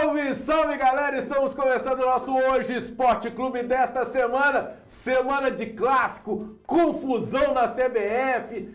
Salve, salve galera! Estamos começando o nosso Hoje Esporte Clube desta semana. Semana de clássico, confusão na CBF.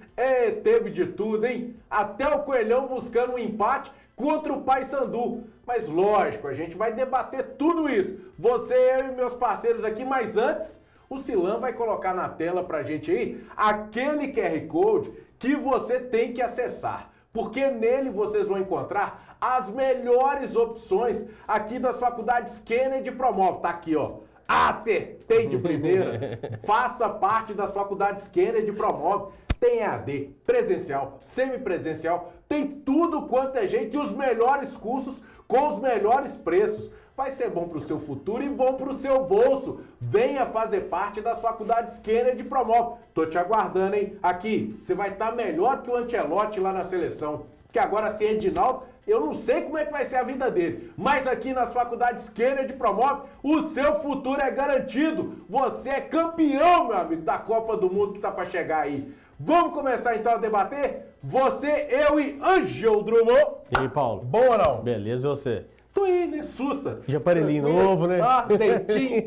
Teve de tudo, hein? Até o Coelhão buscando um empate contra o Paysandu. Mas lógico, a gente vai debater tudo isso. Você, eu e meus parceiros aqui, mas antes, o Silan vai colocar na tela pra gente aí aquele QR Code que você tem que acessar. Porque nele vocês vão encontrar as melhores opções aqui das faculdades Kennedy Promove. Tá aqui, ó. Acertei de primeira. Faça parte das faculdades Kennedy Promove. Tem EAD, presencial, semipresencial, tem tudo quanto é jeito e os melhores cursos com os melhores preços. Vai ser bom para o seu futuro e bom para o seu bolso. Venha fazer parte das faculdades Kennedy Promove. Tô te aguardando, hein? Aqui, você vai estar melhor que o Ancelotti lá na seleção. Que agora sem Edinaldo, eu não sei como é que vai ser a vida dele. Mas aqui nas faculdades Kennedy Promove, o seu futuro é garantido. Você é campeão, meu amigo, da Copa do Mundo que tá para chegar aí. Vamos começar então a debater? Você, eu e Ângelo Drummond. E aí, Paulo? Bom ou não? Beleza, e você? Tô aí, né? Sussa. De aparelhinho novo, né? Ah, dentinho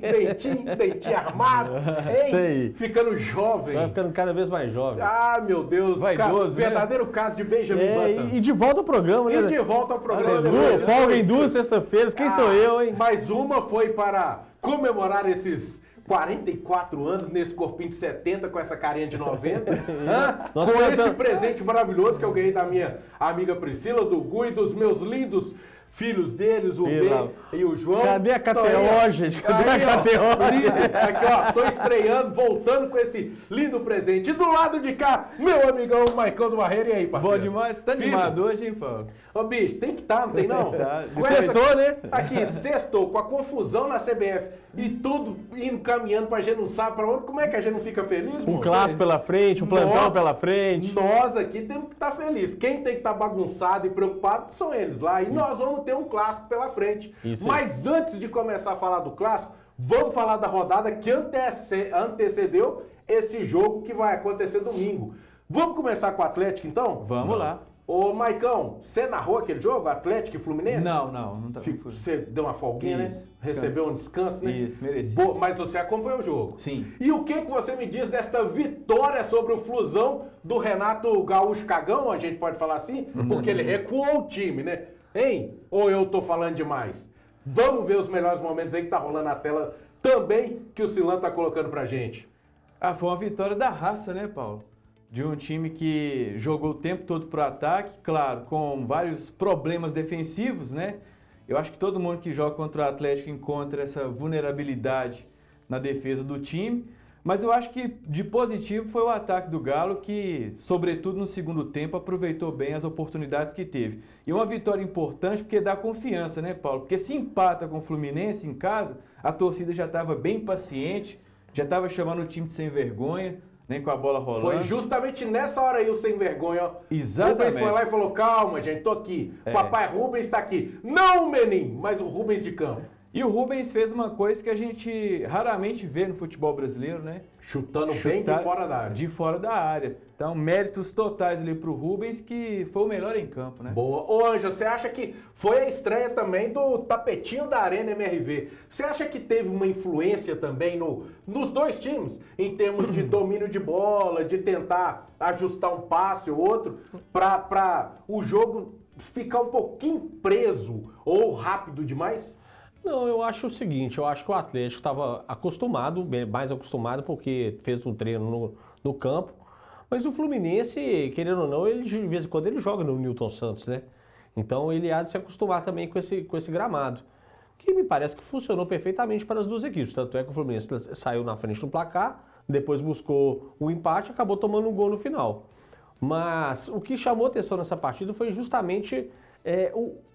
armado. Hein? Sei. Ficando jovem. Vai ficando cada vez mais jovem. Ah, meu Deus. Vaidoso, né? Verdadeiro caso de Benjamin Button. E de volta ao programa, né? E de volta ao programa. Aleluia, folga em 2 sexta-feiras. Quem sou eu, hein? Mais uma foi para comemorar esses 44 anos nesse corpinho de 70 com essa carinha de 90. Com este presente maravilhoso que eu ganhei da minha amiga Priscila, do Gu e dos meus lindos filhos deles, o B e o João. Cadê a KTO, gente? Cadê a KTO? Aqui, ó, tô estreando, voltando com esse lindo presente. E do lado de cá, meu amigão Maicon do Barreiro. E aí, parceiro? Bom demais. Você tá animado hoje, hein, Paulo? Ô, bicho, tem que estar, não tem não? Tá. Sextou, né? Aqui, sextou, com a confusão na CBF e tudo indo caminhando pra gente não sabe pra onde. Como é que a gente não fica feliz, Um moço? clássico pela frente, um plantão pela frente. Nós aqui temos que estar felizes. Quem tem que estar bagunçado e preocupado são eles lá. E nós vamos ter um clássico pela frente. Isso aí. Mas antes de começar a falar do clássico, vamos falar da rodada que antecedeu esse jogo que vai acontecer domingo. Vamos começar com o Atlético, então? Vamos lá. Ô, Maicão, você narrou aquele jogo, Atlético e Fluminense? Não tá. Você deu uma folguinha, Isso, né? descanso. Recebeu um descanso, né? Isso, mereci. Mas você acompanhou o jogo. Sim. E o que você me diz desta vitória sobre o Flusão do Renato Gaúcho Cagão, a gente pode falar assim? Porque ele recuou o time, né? Hein? Ou eu tô falando demais? Vamos ver os melhores momentos aí que tá rolando na tela também, que o Silan tá colocando pra gente. Foi uma vitória da raça, né, Paulo? De um time que jogou o tempo todo pro ataque, claro, com vários problemas defensivos, né? Eu acho que todo mundo que joga contra o Atlético encontra essa vulnerabilidade na defesa do time, mas eu acho que de positivo foi o ataque do Galo que, sobretudo no segundo tempo, aproveitou bem as oportunidades que teve. E uma vitória importante porque dá confiança, né, Paulo? Porque se empata com o Fluminense em casa, a torcida já estava bem paciente, já estava chamando o time de sem vergonha, nem com a bola rolando. Foi justamente nessa hora aí o sem vergonha, ó. Exatamente. Rubens foi lá e falou, calma, gente, tô aqui. Papai Rubens tá aqui. Não, Menin, mas o Rubens de campo. E o Rubens fez uma coisa que a gente raramente vê no futebol brasileiro, né? Chutando bem de fora da área. De fora da área. Então, méritos totais ali pro Rubens, que foi o melhor em campo, né? Boa. Ô, Ângelo, você acha que foi a estreia também do tapetinho da Arena MRV? Você acha que teve uma influência também nos dois times, em termos de domínio de bola, de tentar ajustar um passe ou outro, para o jogo ficar um pouquinho preso ou rápido demais? Não, eu acho o seguinte, eu acho que o Atlético estava acostumado, mais acostumado porque fez um treino no campo, mas o Fluminense, querendo ou não, ele de vez em quando ele joga no Newton Santos, né? Então ele há de se acostumar também com esse gramado, que me parece que funcionou perfeitamente para as duas equipes, tanto é que o Fluminense saiu na frente no placar, depois buscou o empate e acabou tomando um gol no final. Mas o que chamou atenção nessa partida foi justamente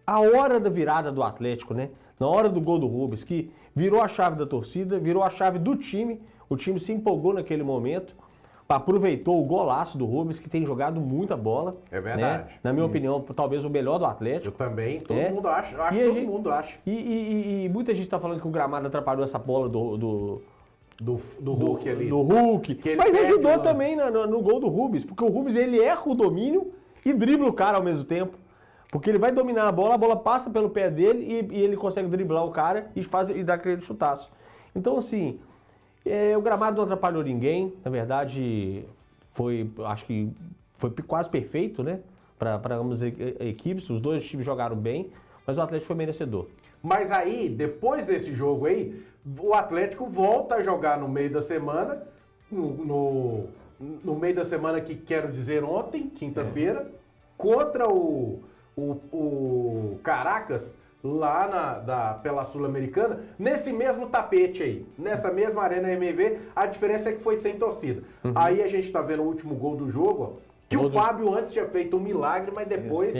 a hora da virada do Atlético, né? Na hora do gol do Rubens, que virou a chave da torcida, virou a chave do time, o time se empolgou naquele momento, aproveitou o golaço do Rubens, que tem jogado muita bola. É verdade. Né? Na minha opinião, talvez o melhor do Atlético. Eu também, todo mundo acha, mundo acha. E muita gente está falando que o gramado atrapalhou essa bola do Hulk ali. Do Hulk. Que ele Mas perde ajudou o lance. também no gol do Rubens, porque o Rubens ele erra o domínio e dribla o cara ao mesmo tempo. Porque ele vai dominar a bola passa pelo pé dele e ele consegue driblar o cara e dar aquele chutaço. Então, assim, o gramado não atrapalhou ninguém. Na verdade, acho que foi quase perfeito, né? Para ambas as equipes. Os dois times jogaram bem, mas o Atlético foi merecedor. Mas aí, depois desse jogo aí, o Atlético volta a jogar no meio da semana, no meio da semana que quero dizer ontem, quinta-feira, contra o Caracas, lá pela Sul-Americana, nesse mesmo tapete aí, nessa mesma Arena MV, a diferença é que foi sem torcida. Aí a gente tá vendo o último gol do jogo, ó, que o Fábio antes tinha feito um milagre, mas depois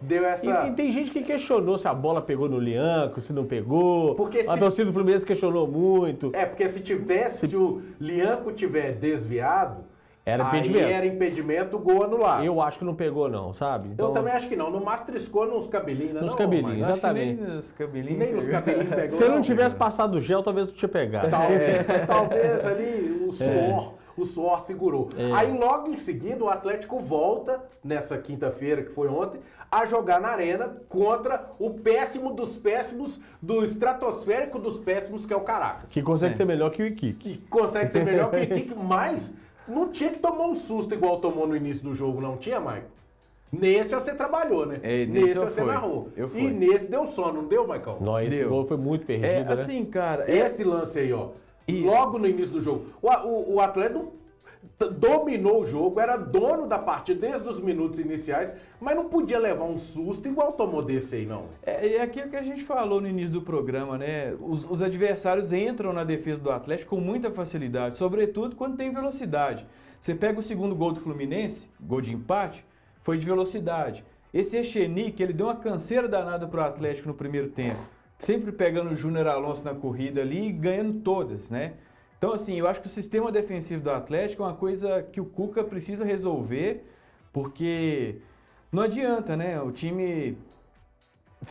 deu essa... E tem gente que questionou se a bola pegou no Lianco, se não pegou. A torcida do Fluminense questionou muito. Porque se o Lianco tiver desviado, era impedimento. Aí era impedimento, gol anulado. Eu acho que não pegou não, sabe? Então, eu também acho que não. No máximo triscou nos cabelinhos, né? Nos cabelinhos, exatamente. Nem nos cabelinhos. Nem nos cabelinhos pegou. Se eu não tivesse passado o gel, talvez não tinha pegado. Talvez ali o suor segurou. Aí logo em seguida o Atlético volta, nessa quinta-feira que foi ontem, a jogar na arena contra o péssimo dos péssimos, do estratosférico dos péssimos, que é o Caracas. Que consegue ser melhor que o Iquique. Que consegue ser melhor que o Iquique, mas não tinha que tomar um susto igual tomou no início do jogo, não tinha, Maicon? Nesse você trabalhou, né? Nesse você narrou. E nesse deu sono, não deu, Maicon? Não, esse gol foi muito perdido, né? Assim, cara... Esse lance aí, ó. Logo no início do jogo. O Atlético dominou o jogo, era dono da partida desde os minutos iniciais, mas não podia levar um susto igual tomou desse aí, não. É aquilo que a gente falou no início do programa, né? Os adversários entram na defesa do Atlético com muita facilidade, sobretudo quando tem velocidade. Você pega o segundo gol do Fluminense, gol de empate, foi de velocidade. Esse Echenique, ele deu uma canseira danada pro Atlético no primeiro tempo, sempre pegando o Júnior Alonso na corrida ali e ganhando todas, né? Então, assim, eu acho que o sistema defensivo do Atlético é uma coisa que o Cuca precisa resolver, porque não adianta, né, o time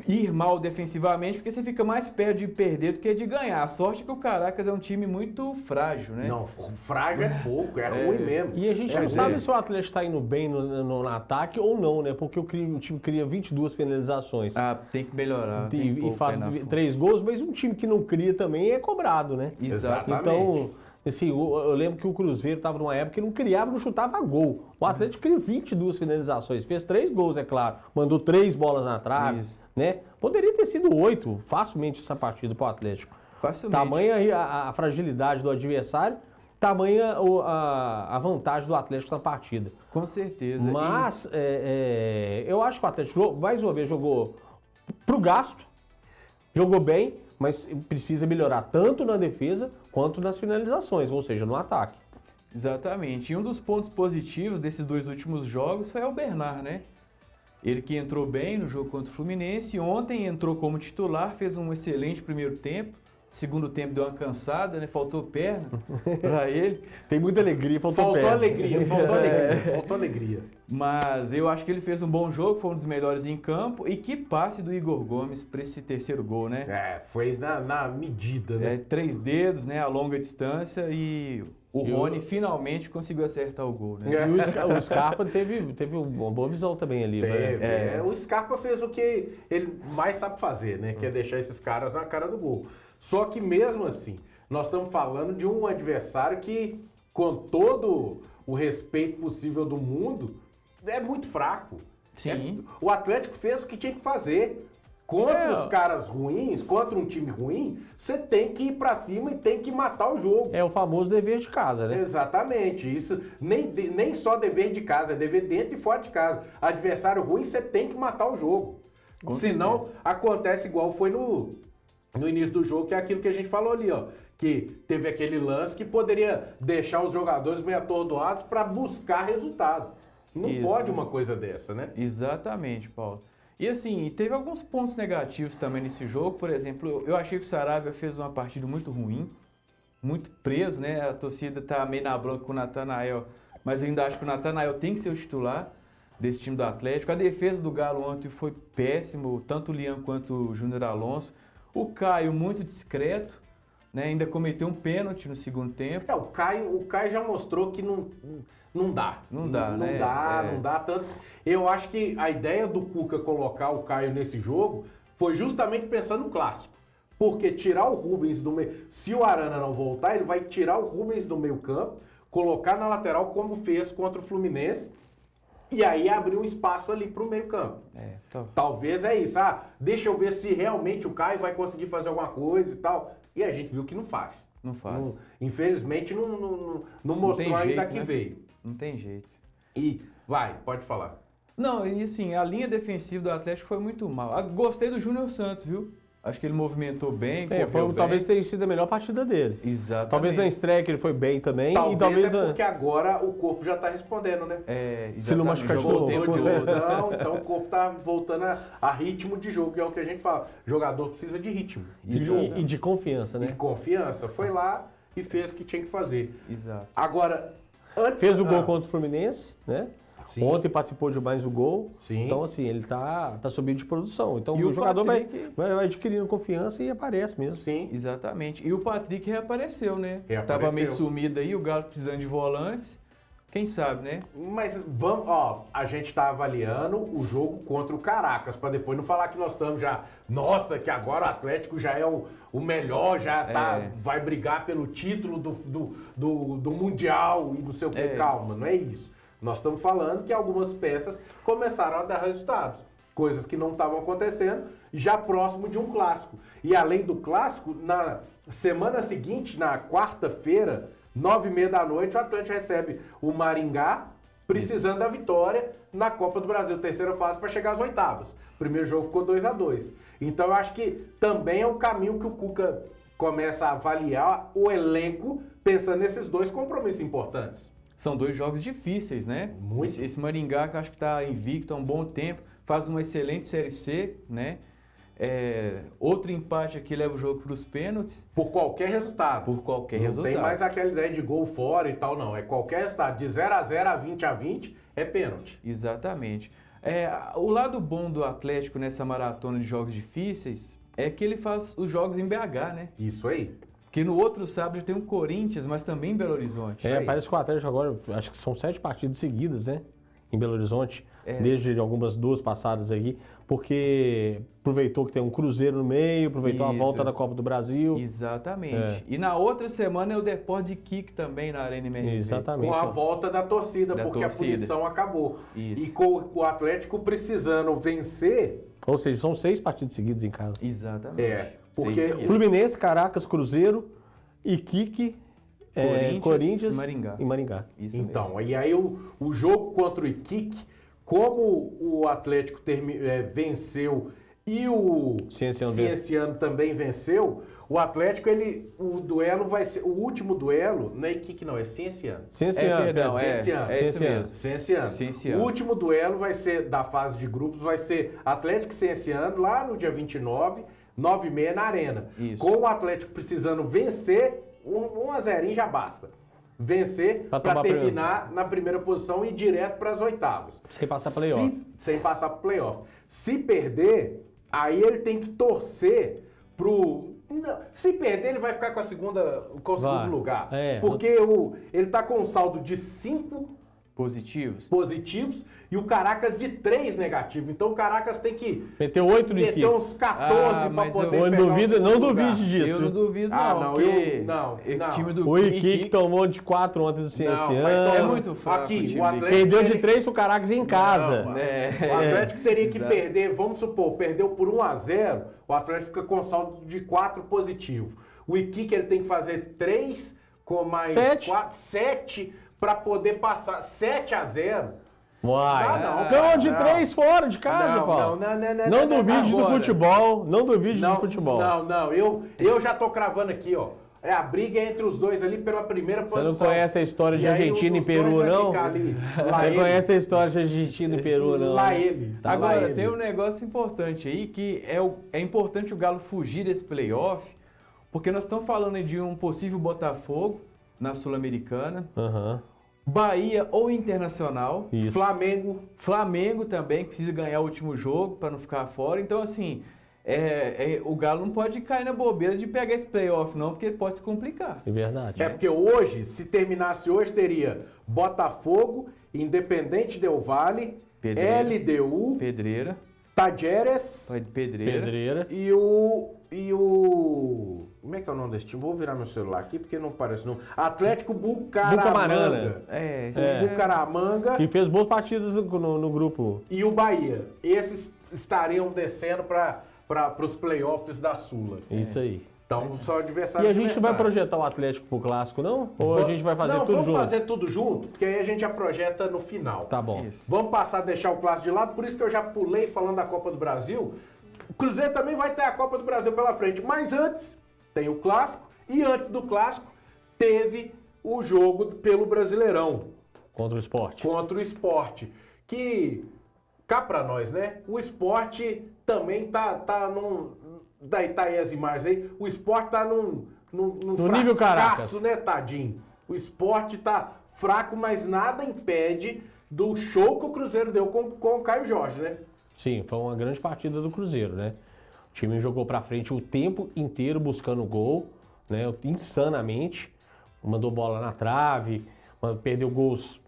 ir mal defensivamente, porque você fica mais perto de perder do que de ganhar. A sorte é que o Caracas é um time muito frágil, né? Não, frágil é pouco, é ruim mesmo. E a gente não sabe se o Atlético está indo bem no ataque ou não, né? Porque o time cria 22 finalizações. Tem que melhorar. E faz 3 gols, mas um time que não cria também é cobrado, né? Exatamente. Então, assim, eu lembro que o Cruzeiro estava numa época que não criava, não chutava gol. O Atlético cria 22 finalizações, fez 3 gols, é claro. Mandou 3 bolas na trave. Isso. Né? Poderia ter sido 8, facilmente, essa partida para o Atlético. Facilmente. Tamanha a fragilidade do adversário, tamanha a vantagem do Atlético na partida. Com certeza. Mas eu acho que o Atlético, mais uma vez, jogou pro gasto, jogou bem, mas precisa melhorar tanto na defesa quanto nas finalizações, ou seja, no ataque. Exatamente. E um dos pontos positivos desses 2 últimos jogos foi o Bernard, né? Ele que entrou bem no jogo contra o Fluminense, ontem entrou como titular, fez um excelente primeiro tempo, segundo tempo deu uma cansada, né? Faltou perna para ele. Tem muita alegria, faltou perna. Faltou alegria. Mas eu acho que ele fez um bom jogo, foi um dos melhores em campo, e que passe do Igor Gomes para esse terceiro gol, né? Foi na medida, né? 3 dedos, né? A longa distância e... O Rony finalmente conseguiu acertar o gol, né? E o Scarpa teve uma boa visão também ali. O Scarpa fez o que ele mais sabe fazer, né? Que é deixar esses caras na cara do gol. Só que mesmo assim, nós estamos falando de um adversário que, com todo o respeito possível do mundo, é muito fraco. Sim. O Atlético fez o que tinha que fazer. Contra os caras ruins, contra um time ruim, você tem que ir pra cima e tem que matar o jogo. É o famoso dever de casa, né? Exatamente. Isso nem só dever de casa, é dever dentro e fora de casa. Adversário ruim, você tem que matar o jogo. Senão, acontece igual foi no início do jogo, que é aquilo que a gente falou ali, ó. Que teve aquele lance que poderia deixar os jogadores meio atordoados para buscar resultado. Não pode uma coisa dessa, né? Exatamente, Paulo. E assim, teve alguns pontos negativos também nesse jogo. Por exemplo, eu achei que o Saravia fez uma partida muito ruim, muito preso, né? A torcida tá meio na bronca com o Natanael, mas eu ainda acho que o Natanael tem que ser o titular desse time do Atlético. A defesa do Galo ontem foi péssimo, tanto o Lian quanto o Júnior Alonso. O Caio muito discreto, né? Ainda cometeu um pênalti no segundo tempo. O Caio já mostrou que não dá. Não dá, né? Não dá tanto. Eu acho que a ideia do Cuca colocar o Caio nesse jogo foi justamente pensando no clássico. Porque tirar o Rubens do meio... Se o Arana não voltar, ele vai tirar o Rubens do meio campo, colocar na lateral como fez contra o Fluminense, e aí abrir um espaço ali pro meio campo. Talvez é isso. Deixa eu ver se realmente o Caio vai conseguir fazer alguma coisa e tal. E a gente viu que não faz. Não faz. Infelizmente não mostrou ainda que veio. Não tem jeito. E pode falar. Não, e assim, a linha defensiva do Atlético foi muito mal. Gostei do Júnior Santos, viu? Acho que ele movimentou bem, correu bem. Talvez tenha sido a melhor partida dele. Exatamente. Talvez na estreia que ele foi bem também. Talvez é porque agora o corpo já tá respondendo, né? Se não machucar de novo. Tempo de lesão, então o corpo tá voltando a ritmo de jogo, que é o que a gente fala. O jogador precisa de ritmo. E de confiança, né? E confiança. Foi lá e fez o que tinha que fazer. Exato. Agora, fez o gol contra o Fluminense, né? Sim. Ontem participou de mais um gol. Sim. Então, assim, ele tá subindo de produção. Então, E o jogador vai Patrick... adquirindo confiança e aparece mesmo. Sim. Exatamente. E o Patrick reapareceu, né? Reapareceu. Tava meio sumido aí, o Galo precisando de volantes. Quem sabe, né? Mas vamos, a gente tá avaliando o jogo contra o Caracas, para depois não falar que nós estamos já, nossa, que agora o Atlético já é o melhor, já vai brigar pelo título do Mundial e não sei o que. Calma, não é isso. Nós estamos falando que algumas peças começaram a dar resultados, coisas que não estavam acontecendo, já próximo de um clássico. E além do clássico, na semana seguinte, na quarta-feira, 9h30 da noite, o Atlético recebe o Maringá, precisando da vitória na Copa do Brasil, terceira fase, para chegar às oitavas. O primeiro jogo ficou 2-2. Então eu acho que também é o caminho que o Cuca começa a avaliar o elenco, pensando nesses dois compromissos importantes. São dois jogos difíceis, né? Muito. Esse Maringá, que eu acho que está invicto há um bom tempo, faz uma excelente Série C, né? Outro empate aqui leva o jogo para os pênaltis. Por qualquer resultado. Por qualquer não resultado. Tem mais aquela ideia de gol fora e tal, não. É qualquer resultado. De 0-0 a 20-20 é pênalti. Exatamente. O lado bom do Atlético nessa maratona de jogos difíceis é que ele faz os jogos em BH, né? Isso aí. Porque no outro sábado tem um Corinthians, mas também em Belo Horizonte. Parece que o Atlético agora, acho que são 7 partidas seguidas, né? Em Belo Horizonte, desde algumas 2 passadas aqui, porque aproveitou que tem um Cruzeiro no meio, aproveitou a volta da Copa do Brasil. Exatamente. E na outra semana é o Deport de Kik também na Arena MRV. Exatamente. Com a volta da torcida, porque a punição acabou. Isso. E com o Atlético precisando vencer... Ou seja, são 6 partidas seguidas em casa. Exatamente. Porque Fluminense, Caracas, Cruzeiro, Iquique, Corinthians e Maringá. Isso então, mesmo. E aí o jogo contra o Iquique, como o Atlético venceu e o Cienciano também venceu, o Atlético, o duelo vai ser, o último duelo, não é Iquique não, é Cienciano. Perdão, Cienciano. O último duelo vai ser, da fase de grupos, vai ser Atlético e Cienciano, lá no dia 29, 9h30 na Arena. Isso. Com o Atlético precisando vencer, 1-0 já basta. Vencer para terminar na primeira posição e ir direto para as oitavas. Sem passar playoff. Sem passar para playoff. Se perder, aí ele tem que torcer pro... Não, se perder, ele vai ficar com o segundo lugar. Porque ele tá com um saldo de 5 positivos e o Caracas de 3 negativos. Então o Caracas tem que meter 8 no meter uns 14 para poder pegar não duvide disso. Eu não duvido o time do o Iquique tomou de 4 ontem do Cienciano. É muito fraco. Aqui, o Atlético perdeu de 3 pro Caracas em casa. O Atlético teria que perder, vamos supor, perdeu por 1-0, o Atlético fica com saldo de 4 positivo. O Iquique ele tem que fazer 3 com mais 4, 7 para poder passar 7-0. Ganhou de 3 fora de casa, Paulo. Não duvide do futebol. Não duvide do futebol. Não. Eu já tô cravando aqui, ó. A briga é entre os dois ali pela primeira posição. Você não conhece a história de Argentina e Peru, não? Você conhece a história de Argentina e Peru, não? Lá ele. Agora, tem um negócio importante aí, que é importante o Galo fugir desse playoff, porque nós estamos falando de um possível Botafogo na Sul-Americana. Bahia ou Internacional. Isso. Flamengo também, que precisa ganhar o último jogo para não ficar fora. Então, assim, o Galo não pode cair na bobeira de pegar esse playoff, não, porque pode se complicar. É verdade. É porque hoje, se terminasse hoje, teria Botafogo, Independente Del Valle, Pedreira. LDU, Pedreira. Tajeres Pedreira. e o... Como é que é o nome desse time? Vou virar meu celular aqui porque não parece o nome. Atlético Bucaramanga. Bucamarana. Bucaramanga Que fez boas partidas no grupo. e o Bahia. Esses estariam descendo para os playoffs da Sula. Isso aí. Então, são E adversários a gente vai adversários. projetar o Atlético pro Clássico, não? Ou a gente vai fazer Não, tudo vamos junto? fazer tudo junto, porque aí a gente já projeta no final. Tá bom. Isso. Vamos passar a deixar o Clássico de lado, por isso que eu já pulei falando da Copa do Brasil. O Cruzeiro também vai ter a Copa do Brasil pela frente, mas antes tem o Clássico, e antes do Clássico teve o jogo pelo Brasileirão Contra o Sport. contra o Sport, que cá pra nós, né? O Sport também tá num... Daí tá aí as imagens aí, o Sport tá num nível Caracas. né, tadinho? O Sport tá fraco, mas nada impede do show que o Cruzeiro deu com o Caio Jorge, né? Sim, foi uma grande partida do Cruzeiro, né? O time jogou pra frente o tempo inteiro buscando gol, né? Insanamente. Mandou bola na trave, perdeu gols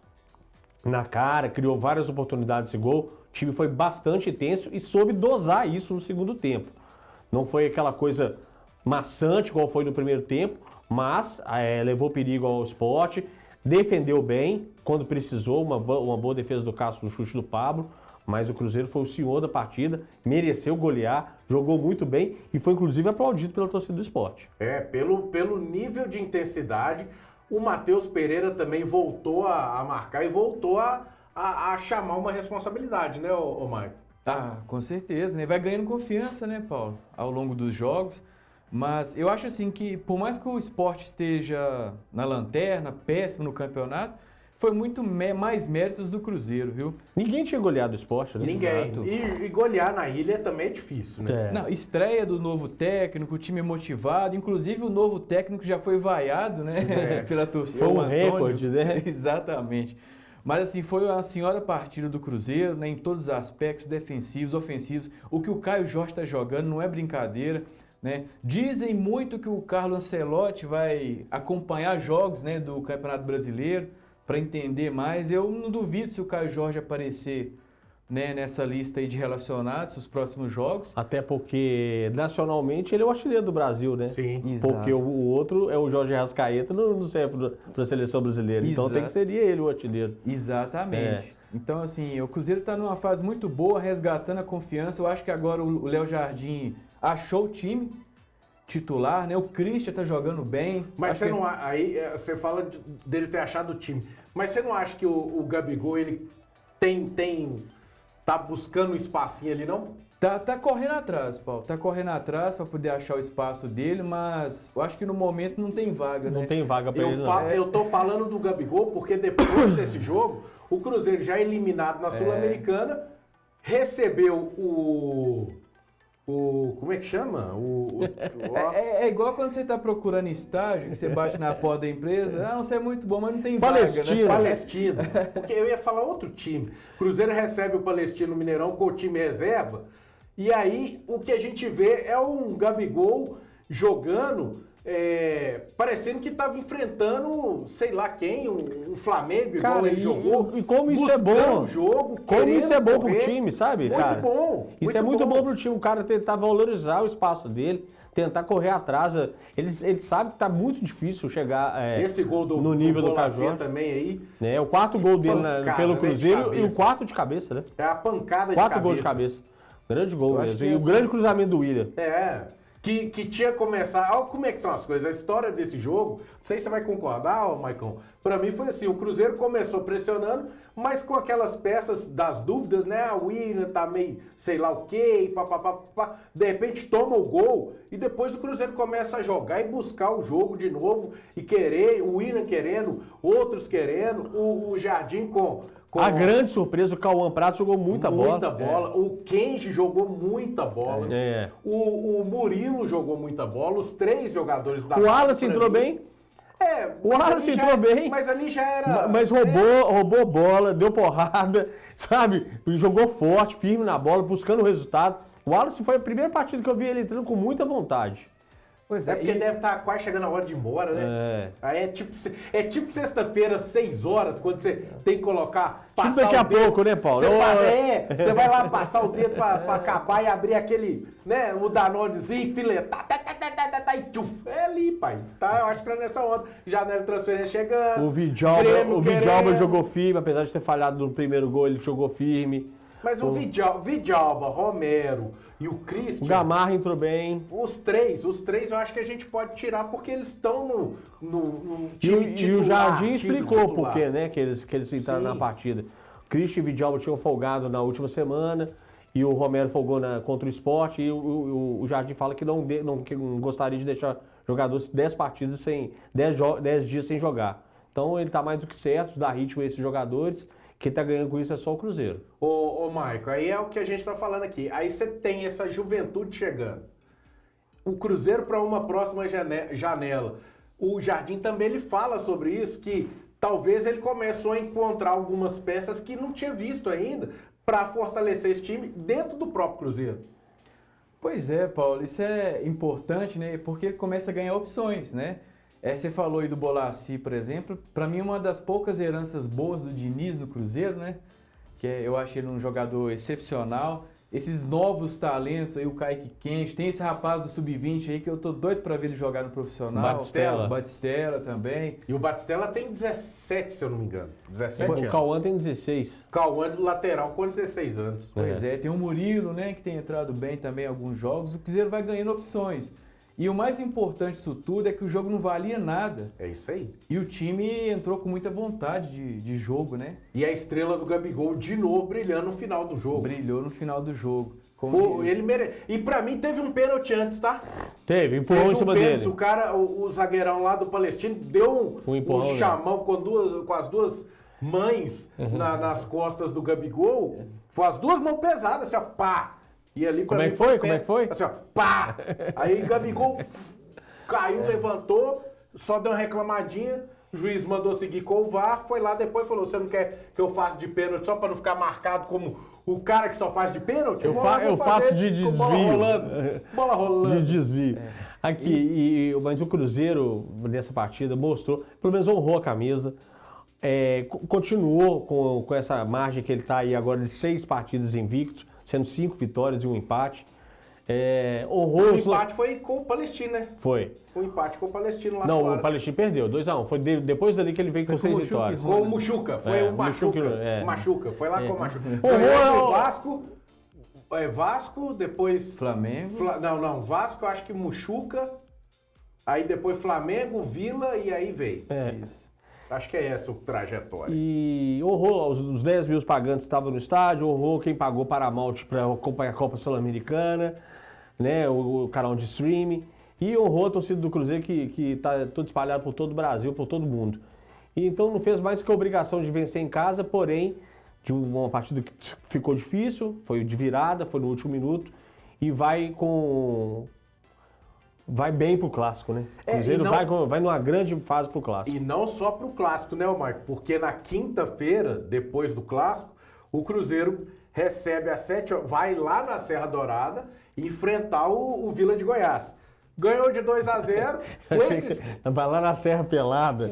na cara, criou várias oportunidades de gol. O time foi bastante tenso e soube dosar isso no segundo tempo. Não foi aquela coisa maçante igual foi no primeiro tempo, mas levou perigo ao Sport, defendeu bem quando precisou, uma boa defesa do Cássio no chute do Pablo, mas o Cruzeiro foi o senhor da partida, mereceu golear, jogou muito bem e foi inclusive aplaudido pela torcida do Sport. Pelo nível de intensidade, o Matheus Pereira também voltou a marcar e voltou a chamar uma responsabilidade, né, ô Maicon? Ah, com certeza, né? Vai ganhando confiança, né, Paulo, ao longo dos jogos. Mas eu acho assim que, por mais que o Sport esteja na lanterna, péssimo no campeonato, foi muito mais méritos do Cruzeiro, viu? Ninguém tinha goleado o Sport, né? Ninguém. Exato. E golear na ilha também é difícil, né? É. Não, estreia do novo técnico, o time motivado, inclusive o novo técnico já foi vaiado, né, pela torcida. Foi um o Antônio. recorde, né? Exatamente. Mas assim, foi uma senhora partida do Cruzeiro, né, em todos os aspectos, defensivos, ofensivos. O que o Caio Jorge está jogando não é brincadeira, né? Dizem muito que o Carlo Ancelotti vai acompanhar jogos, né, do Campeonato Brasileiro para entender mais. Eu não duvido se o Caio Jorge aparecer, né, nessa lista aí de relacionados, os próximos jogos. Até porque, nacionalmente, ele é o artilheiro do Brasil, né? Sim. Exato. Porque o outro é o Jorge Rascaeta, não serve para a seleção brasileira. Então Exato. tem que seria ele o artilheiro. Exatamente. Então, assim, o Cruzeiro está numa fase muito boa, resgatando a confiança. Eu acho que agora o Léo Jardim achou o time titular, né? O Christian está jogando bem. Mas Acho você que- não... Aí você fala dele ter achado o time. Mas você não acha que o Gabigol, ele tá buscando um espacinho ali, não? Tá correndo atrás, Paulo. Tá correndo atrás para poder achar o espaço dele, mas eu acho que no momento não tem vaga, né? Não tem vaga para ele, não. Eu tô falando do Gabigol porque depois desse jogo, o Cruzeiro já eliminado na Sul-Americana, recebeu o... Como é que chama? É igual quando você tá procurando estágio, que você bate na porta da empresa, não, você é muito bom, mas não tem Palestina. vaga, né? Palestino. Porque eu ia falar outro time. Cruzeiro recebe o Palestino Mineirão com o time reserva. E aí o que a gente vê é um Gabigol jogando, parecendo que estava enfrentando, sei lá quem, um Flamengo, igual Cara, ele jogou. e como isso é buscando bom. o jogo, Como isso é bom correr. pro time, sabe, Muito cara? bom. Isso é muito bom pro time, o cara tentar valorizar o espaço dele, tentar correr atrás. Ele sabe que tá muito difícil chegar Esse gol no nível do Bolacê Cajó. também aí, Né? O quarto gol dele pancada, pelo né, de Cruzeiro e cabeça. o quarto de cabeça, né? é a pancada Quatro de gols de cabeça. cabeça. Grande gol Eu acho mesmo. que E o assim- grande cruzamento do William. Que tinha começado. Olha como é que são as coisas. A história desse jogo, não sei se você vai concordar, Maicon. Pra mim foi assim: o Cruzeiro começou pressionando, mas com aquelas peças das dúvidas, né? A William tá meio sei lá o quê, papapá. De repente toma o gol e depois o Cruzeiro começa a jogar e buscar o jogo de novo e querer, o William querendo, outros querendo, o Jardim com A grande surpresa, o Cauã Prato jogou muita bola. Muita bola. O Kenji jogou muita bola. É. O Murilo jogou muita bola. Os três jogadores da O Wallace pra entrou mim- bem, mas O Wallace ali já- entrou bem. Mas ali já era... mas roubou bola, deu porrada, sabe? Jogou forte, firme na bola, buscando o resultado. O Wallace foi a primeira partida que eu vi ele entrando com muita vontade. Pois É é, porque deve estar quase chegando a hora de ir embora, né? É. Aí é tipo sexta-feira, 6 horas, quando você tem que colocar. Tipo Passar daqui a o dedo. pouco, né, Paulo? Você vai lá passar o dedo pra acabar e abrir aquele, né, o Danonezinho, filetar, e tchuf. É ali, pai. Tá, eu acho que tá nessa onda. Janela de transferência chegando. O Vidalba querendo. jogou firme, apesar de ter falhado no primeiro gol, ele jogou firme. Mas o Vidalba, Romero e o Christian. O Gamarra entrou bem. Os três eu acho que a gente pode tirar porque eles estão no E time o titular. Jardim time explicou titular. por quê, né? Que eles entraram Sim. na partida. O Christian e o Vidalba tinham folgado na última semana e o Romero folgou contra o Sport. E o Jardim fala que não gostaria de deixar jogadores 10 partidas 10 dias sem jogar. Então ele está mais do que certo, dá ritmo a esses jogadores. Quem está ganhando com isso é só o Cruzeiro. Ô Marco, aí é o que a gente está falando aqui. Aí você tem essa juventude chegando. O Cruzeiro para uma próxima janela. O Jardim também ele fala sobre isso, que talvez ele começou a encontrar algumas peças que não tinha visto ainda para fortalecer esse time dentro do próprio Cruzeiro. Pois é, Paulo, isso é importante, né? Porque ele começa a ganhar opções, né? Você falou aí do Bolassi, por exemplo. Para mim, uma das poucas heranças boas do Diniz no Cruzeiro, né? Eu achei ele um jogador excepcional. Esses novos talentos aí, o Kaique Quente, tem esse rapaz do Sub-20 aí que eu tô doido para ver ele jogar no profissional. Batistella também. E o Batistella tem 17, se eu não me engano. 17 anos. O Cauã tem 16. Cauã lateral com 16 anos. Pois é, tem o Murilo, né, que tem entrado bem também em alguns jogos. O Cruzeiro vai ganhando opções. E o mais importante disso tudo é que o jogo não valia nada. É isso aí. E o time entrou com muita vontade de jogo, né? E a estrela do Gabigol de novo brilhando no final do jogo. Brilhou no final do jogo. Pô, ele E pra mim teve um pênalti antes, tá? Teve, empurrou em cima dele. O cara, o zagueirão lá do Palestino, deu Um empurrão, um chamão com as duas mães nas costas do Gabigol. Foi as duas mãos pesadas, assim, ó, pá! E ali Como é que foi? Como é que foi? Assim, ó, pá! Aí Gabigol caiu, levantou, só deu uma reclamadinha. O juiz mandou seguir com o VAR, foi lá depois e falou: você não quer que eu faça de pênalti só pra não ficar marcado como o cara que só faz de pênalti? Eu faço de desvio. Bola rolando. De desvio. Aqui, mas o Cruzeiro, nessa partida, mostrou, pelo menos honrou a camisa. Continuou com essa margem que ele está aí agora de 6 partidas invicto, sendo 5 vitórias e 1 empate. O empate foi com o Palestino, né? Foi. O empate com o Palestino lá Não, fora. o Palestino perdeu, 2-1. Foi depois dali que ele veio com 6 vitórias. Com o Muxuca, foi o Machuca. Machuca, foi lá com o Machuca. O Vasco, Vasco, depois... Flamengo. Vasco, eu acho que Muxuca, aí depois Flamengo, Vila e aí veio. Isso. Acho que é essa a trajetória. E honrou, os 10 mil pagantes estavam no estádio, honrou quem pagou Paramount para acompanhar a Copa Sul-Americana, né, o canal de streaming, e honrou a torcida do Cruzeiro que está todo espalhado por todo o Brasil, por todo mundo. E então não fez mais que a obrigação de vencer em casa, porém, de uma partida que ficou difícil, foi de virada, foi no último minuto, e vai bem pro Clássico, né? O Cruzeiro vai numa grande fase pro Clássico. E não só pro Clássico, né, Marco? Porque na quinta-feira, depois do Clássico, o Cruzeiro recebe às 7 horas, vai lá na Serra Dourada enfrentar o Vila de Goiás. Ganhou de 2-0. Vai lá na Serra Pelada.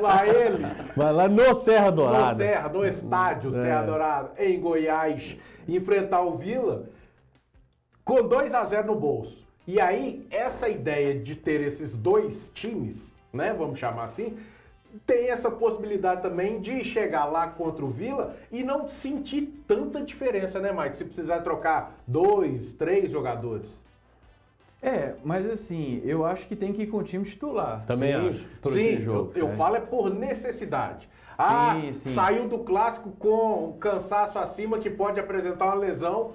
Lá ele. Vai lá no Serra Dourada. No estádio Serra Dourada, em Goiás, enfrentar o Vila com 2-0 no bolso. E aí, essa ideia de ter esses dois times, né, vamos chamar assim, tem essa possibilidade também de chegar lá contra o Vila e não sentir tanta diferença, né, Mike? Se precisar trocar 2, 3 jogadores. Mas assim, eu acho que tem que ir com o time titular. Também acho. Sim, eu falo é por necessidade. Sim. Saiu do Clássico com cansaço acima que pode apresentar uma lesão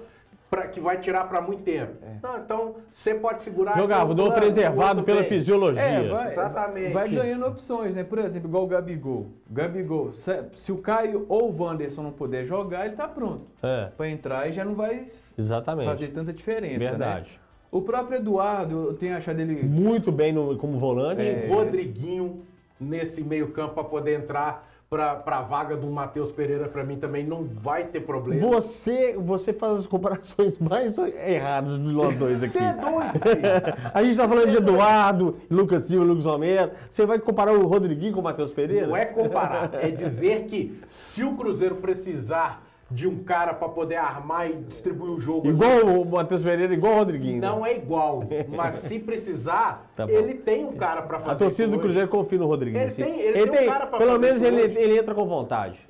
que vai tirar para muito tempo. Não, então você pode segurar... Jogador preservado pela fisiologia. Exatamente. Vai ganhando opções, né? Por exemplo, igual o Gabigol. Gabigol, se o Caio ou o Wanderson não puder jogar, ele tá pronto para entrar e já não vai fazer tanta diferença. Verdade. Né? O próprio Eduardo, eu tenho achado ele... Muito bem como volante. E Rodriguinho nesse meio campo para poder entrar pra vaga do Matheus Pereira, pra mim também não vai ter problema. Você faz as comparações mais erradas de nós dois aqui. Você é doido, filho. A gente tá falando de Eduardo, Lucas Silva, Lucas Romero. Você vai comparar o Rodriguinho com o Matheus Pereira? Não é comparar, é dizer que se o Cruzeiro precisar de um cara pra poder armar e distribuir o jogo... Igual o Matheus Pereira, igual o Rodriguinho. Não né? é igual, mas se precisar, Tá bom. ele tem um cara pra fazer A torcida isso do hoje. Cruzeiro confia no Rodriguinho. Ele sim. tem um cara pra pelo fazer menos isso ele, hoje. ele entra com vontade.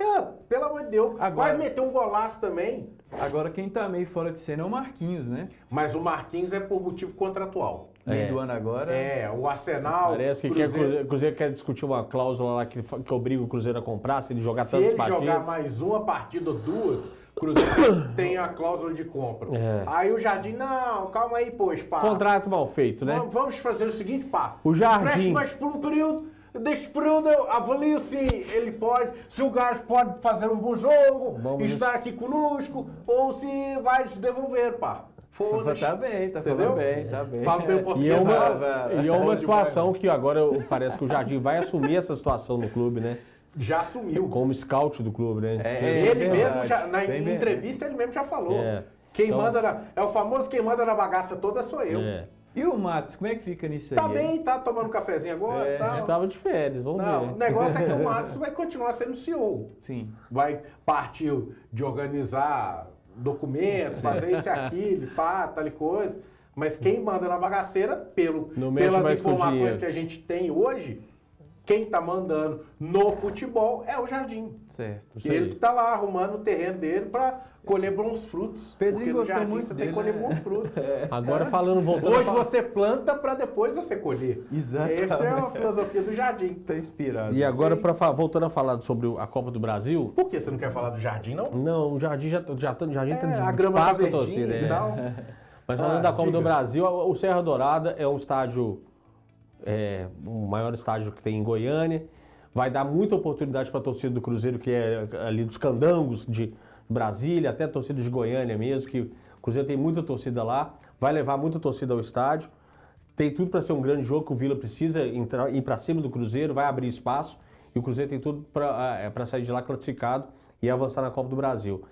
Pelo amor de Deus, Agora- vai meter um golaço também. Agora, quem tá meio fora de cena é o Marquinhos, né? Mas o Marquinhos é por motivo contratual. Meio do ano agora. O Arsenal... Parece que o Cruzeiro quer discutir uma cláusula lá que obriga o Cruzeiro a comprar se ele jogar Se tantos ele partidos. jogar mais uma partida ou duas, o Cruzeiro tem a cláusula de compra. É. Aí o Jardim, não, calma aí, pô, pá. Contrato mal feito, né? Vamos fazer o seguinte, pá. O Jardim- Preste mais por um período, desse período eu avalio se ele pode, se o gajo pode fazer um bom jogo, Vamos estar aqui conosco, ou se vai se devolver, pá. Foda-se. Tá bem, tá Entendeu? falando bem, tá bem. Fala bem o E português. é né? uma Bom situação que agora parece que o Jardim vai assumir essa situação no clube, né? Já assumiu. Como scout do clube, né? Ele verdade. mesmo, já, na Bem verdade. entrevista, ele mesmo já falou. É. Quem Então- manda é o famoso quem manda na bagaça toda sou eu. É. E o Matos, como é que fica nisso aí? Tá bem, tá tomando um cafezinho agora e A gente tal. tava de férias, vamos Não, o ver. negócio é que o Matos vai continuar sendo CEO. Sim. Vai partir de organizar documentos, fazer isso e aquilo, pá, tal e coisa. Mas quem manda na bagaceira, Não mexe pelas mais com informações dinheiro. que a gente tem hoje, quem tá mandando no futebol é o Jardim. Certo. Isso aí. Ele que tá lá arrumando o terreno dele pra colher bons frutos. Pedrinho Porque no gostou Jardim muito você tem que dele, colher né? bons frutos. Agora voltando Hoje você planta pra depois você colher. Exatamente. Essa é a filosofia do Jardim. Tá inspirado. E agora, voltando a falar sobre a Copa do Brasil, Por que você não quer falar do Jardim, não? não, o Jardim já tá a de grama tá paz com a verdinha torcida. e é. tal. Mas falando da Copa diga. do Brasil, o Serra Dourada é um estádio, o maior estádio que tem em Goiânia. Vai dar muita oportunidade para a torcida do Cruzeiro, que é ali dos candangos de Brasília, até a torcida de Goiânia mesmo, que o Cruzeiro tem muita torcida lá. Vai levar muita torcida ao estádio. Tem tudo para ser um grande jogo, que o Vila precisa ir para cima do Cruzeiro, vai abrir espaço. E o Cruzeiro tem tudo para sair de lá classificado e avançar na Copa do Brasil.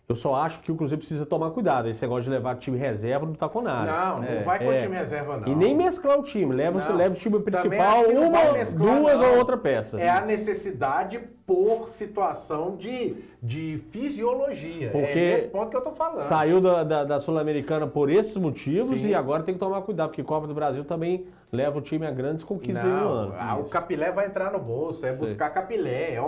Eu só acho que o Cruzeiro precisa tomar cuidado. Esse negócio de levar time reserva não tá com nada. Não vai com o time reserva, não. E nem mesclar o time. Leva o time Também principal, acho que não vai uma, mesclar, duas não. ou outra peça. É a necessidade por situação de fisiologia. Porque é nesse ponto que eu tô falando. Saiu da Sul-Americana por esses motivos Sim. e agora tem que tomar cuidado, porque Copa do Brasil também leva o time a grandes conquistas aí no ano. O capilé vai entrar no bolso, é buscar capilé,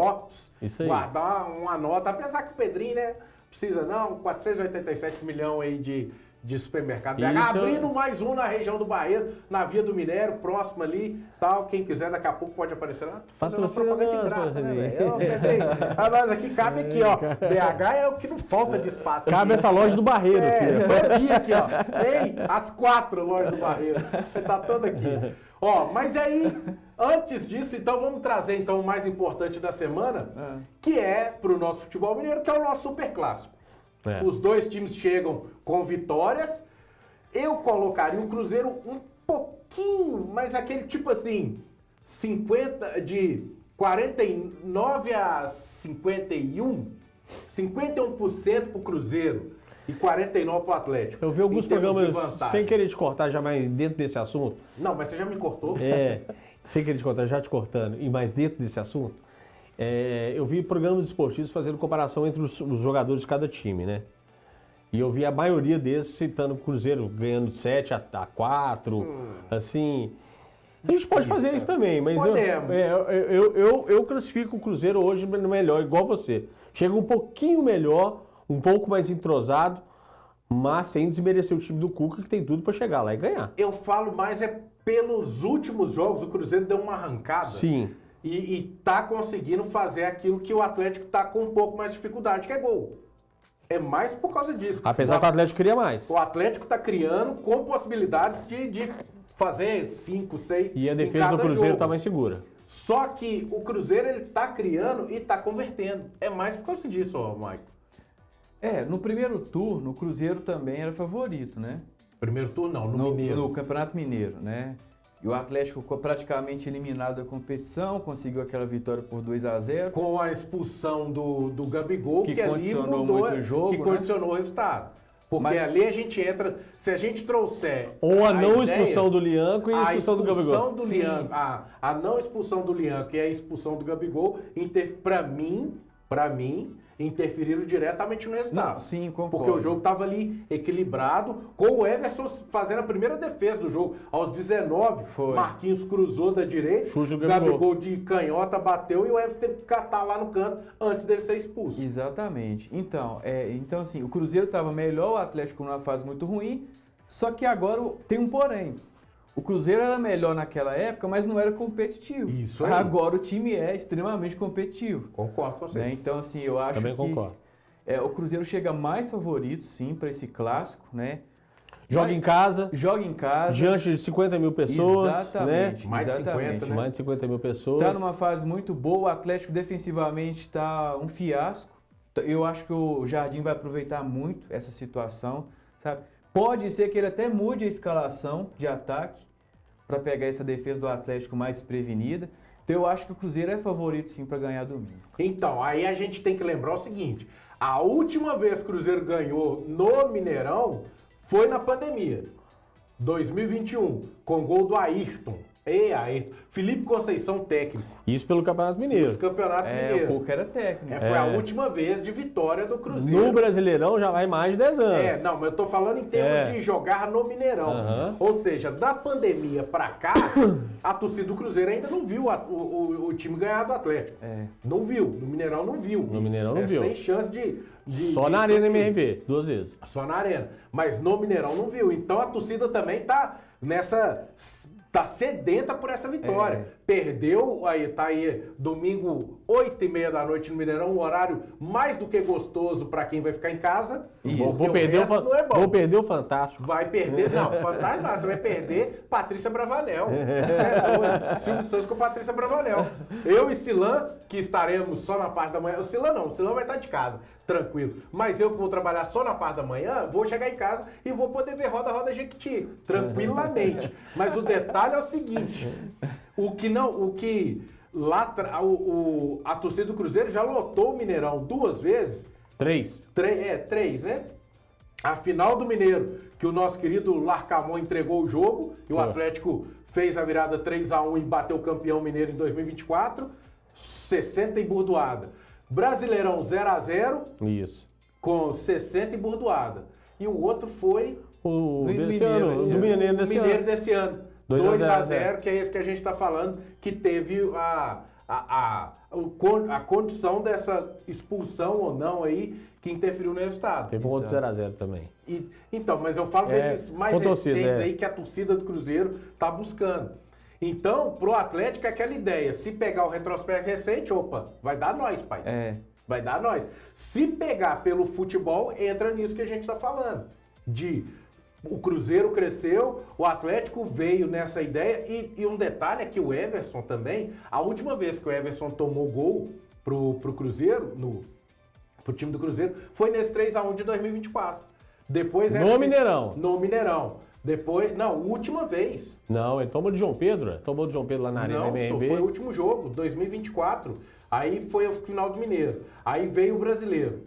Isso aí. guardar uma nota, apesar que o Pedrinho, né, precisa não, 487 milhões aí de supermercado. Isso. Abrindo mais um na região do Barreiro, na Via do Minério, próximo ali, tal, quem quiser daqui a pouco pode aparecer lá. Fazendo uma Patrocina propaganda de nós, graça, né, Pedrinho. velho? Ô, Pedrinho, a nós aqui cabe aqui, ó, BH é o que não falta de espaço. Cabe aqui. essa loja do Barreiro aqui. Todo dia aqui, ó. Tem as 4 lojas do Barreiro. Tá todo aqui. Ó, mas aí, antes disso, então, vamos trazer então o mais importante da semana, que é pro nosso futebol mineiro, que é o nosso super clássico. É. Os dois times chegam com vitórias. Eu colocaria o Cruzeiro um pouquinho, mas aquele tipo assim, 49 a 51% pro Cruzeiro e 49% pro Atlético. Eu vi alguns em termos de programas, vantagem. sem querer te cortar já mais dentro desse assunto, Não, mas você já me cortou. sem querer te cortar, já te cortando, e mais dentro desse assunto, eu vi programas esportivos fazendo comparação entre os jogadores de cada time, né? E eu vi a maioria deles citando o Cruzeiro ganhando de 7-4, assim... A gente pode fazer isso também, mas Podemos. eu classifico o Cruzeiro hoje no melhor, igual você. Chega um pouquinho melhor, um pouco mais entrosado, mas sem desmerecer o time do Cuca, que tem tudo para chegar lá e ganhar. Eu falo mais pelos últimos jogos, o Cruzeiro deu uma arrancada. Sim. E tá conseguindo fazer aquilo que o Atlético tá com um pouco mais de dificuldade, que é gol. É mais por causa disso. Apesar que o Atlético queria mais. O Atlético tá criando com possibilidades de fazer 5, 6 E a defesa do Cruzeiro tá mais segura. Só que o Cruzeiro ele tá criando e tá convertendo. É mais por causa disso, ó, Maicon. No primeiro turno, o Cruzeiro também era favorito, né? Primeiro turno não, no Mineiro. No Campeonato Mineiro, né? E o Atlético ficou praticamente eliminado da competição, conseguiu aquela vitória por 2-0. Com a expulsão do Gabigol, Que ali condicionou mudou, muito o jogo, que né? condicionou o resultado. Porque Mas- ali a gente entra, se a gente trouxer Ou a não ideia, expulsão do Lianco e a expulsão do Gabigol. Sim. A não expulsão do Lianco e a expulsão do Gabigol, pra mim, interferiram diretamente no resultado. Não, sim, concordo. Porque o jogo estava ali equilibrado, com o Everson fazendo a primeira defesa do jogo. Aos 19, Foi. Marquinhos cruzou da direita, Chute do Gabigol. Gabigol de canhota bateu e o Everson teve que catar lá no canto antes dele ser expulso. Exatamente. Então, assim, o Cruzeiro estava melhor, o Atlético numa fase muito ruim, só que agora tem um porém. O Cruzeiro era melhor naquela época, mas não era competitivo. Isso aí. Agora o time é extremamente competitivo. Concordo com você. Né? Então, assim, eu acho Também que concordo. O Cruzeiro chega mais favorito, sim, para esse clássico, né? Joga em casa, Joga em casa. diante de 50 mil pessoas, Exatamente. né? Mais de exatamente. 50, né? Mais de 50 mil pessoas. Tá numa fase muito boa, o Atlético defensivamente tá um fiasco. Eu acho que o Jardim vai aproveitar muito essa situação, sabe? Pode ser que ele até mude a escalação de ataque para pegar essa defesa do Atlético mais prevenida. Então eu acho que o Cruzeiro é favorito sim para ganhar domingo. Então, aí a gente tem que lembrar o seguinte: a última vez que o Cruzeiro ganhou no Mineirão foi na pandemia. 2021, com gol do Ayrton. Ayrton. Felipe Conceição, técnico. Isso pelo Campeonato Mineiro. Dos Campeonato O Mineiro. Cuca era técnico. Foi a última vez de vitória do Cruzeiro. No Brasileirão já vai mais de 10 anos. Não, mas eu tô falando em termos de jogar no Mineirão. Aham. Ou seja, da pandemia pra cá, a torcida do Cruzeiro ainda não viu o time ganhar do Atlético. Não viu. No Mineirão não viu. No Mineirão não viu. Sem chance de Só na Arena MRV, 2 vezes. Só na Arena. Mas no Mineirão não viu. Então a torcida também tá nessa... Tá sedenta por essa vitória. Perdeu, tá aí, domingo, 8h30 da noite no Mineirão, um horário mais do que gostoso pra quem vai ficar em casa. Vou perder, vou perder o Fantástico. Vai perder, não, fantástico não, você vai perder Patrícia Bravanel. Você é doido. Silvio Santos com Patrícia Bravanel. Eu e Silan, que estaremos só na parte da manhã. O Silan não, o Silan vai estar de casa, tranquilo. Mas eu que vou trabalhar só na parte da manhã, vou chegar em casa e vou poder ver Roda Jequiti, tranquilamente. Mas o detalhe é o seguinte, a torcida do Cruzeiro já lotou o Mineirão 2 vezes. 3. 3, né? A final do Mineiro, que o nosso querido Larcamon entregou o jogo e o Atlético fez a virada 3-1 e bateu o campeão mineiro em 2024, 60 e burdoada. Brasileirão 0-0 Isso. com 60 e burdoada. E o outro foi O Mineiro desse ano, esse do ano. Mineiro o desse Mineiro ano. desse ano. 2-0, que é esse que a gente está falando, que teve a condição dessa expulsão ou não aí, que interferiu no resultado. Teve um outro 0x0 também. Então, mas eu falo desses mais com torcida, recentes aí que a torcida do Cruzeiro tá buscando. Então, pro Atlético é aquela ideia, se pegar o retrospecto recente, opa, vai dar nós, pai. Vai dar nós. Se pegar pelo futebol, entra nisso que a gente tá falando. O Cruzeiro cresceu, o Atlético veio nessa ideia e um detalhe é que o Everson também, a última vez que o Everson tomou gol pro Cruzeiro, pro time do Cruzeiro, foi nesse 3-1 de 2024. Depois No Mineirão. No Mineirão. Depois, não, última vez. Não, ele tomou de João Pedro. Tomou de João Pedro lá na Arena Não, MRV. foi o último jogo, 2024. Aí foi o final do Mineiro. Aí veio o Brasileiro,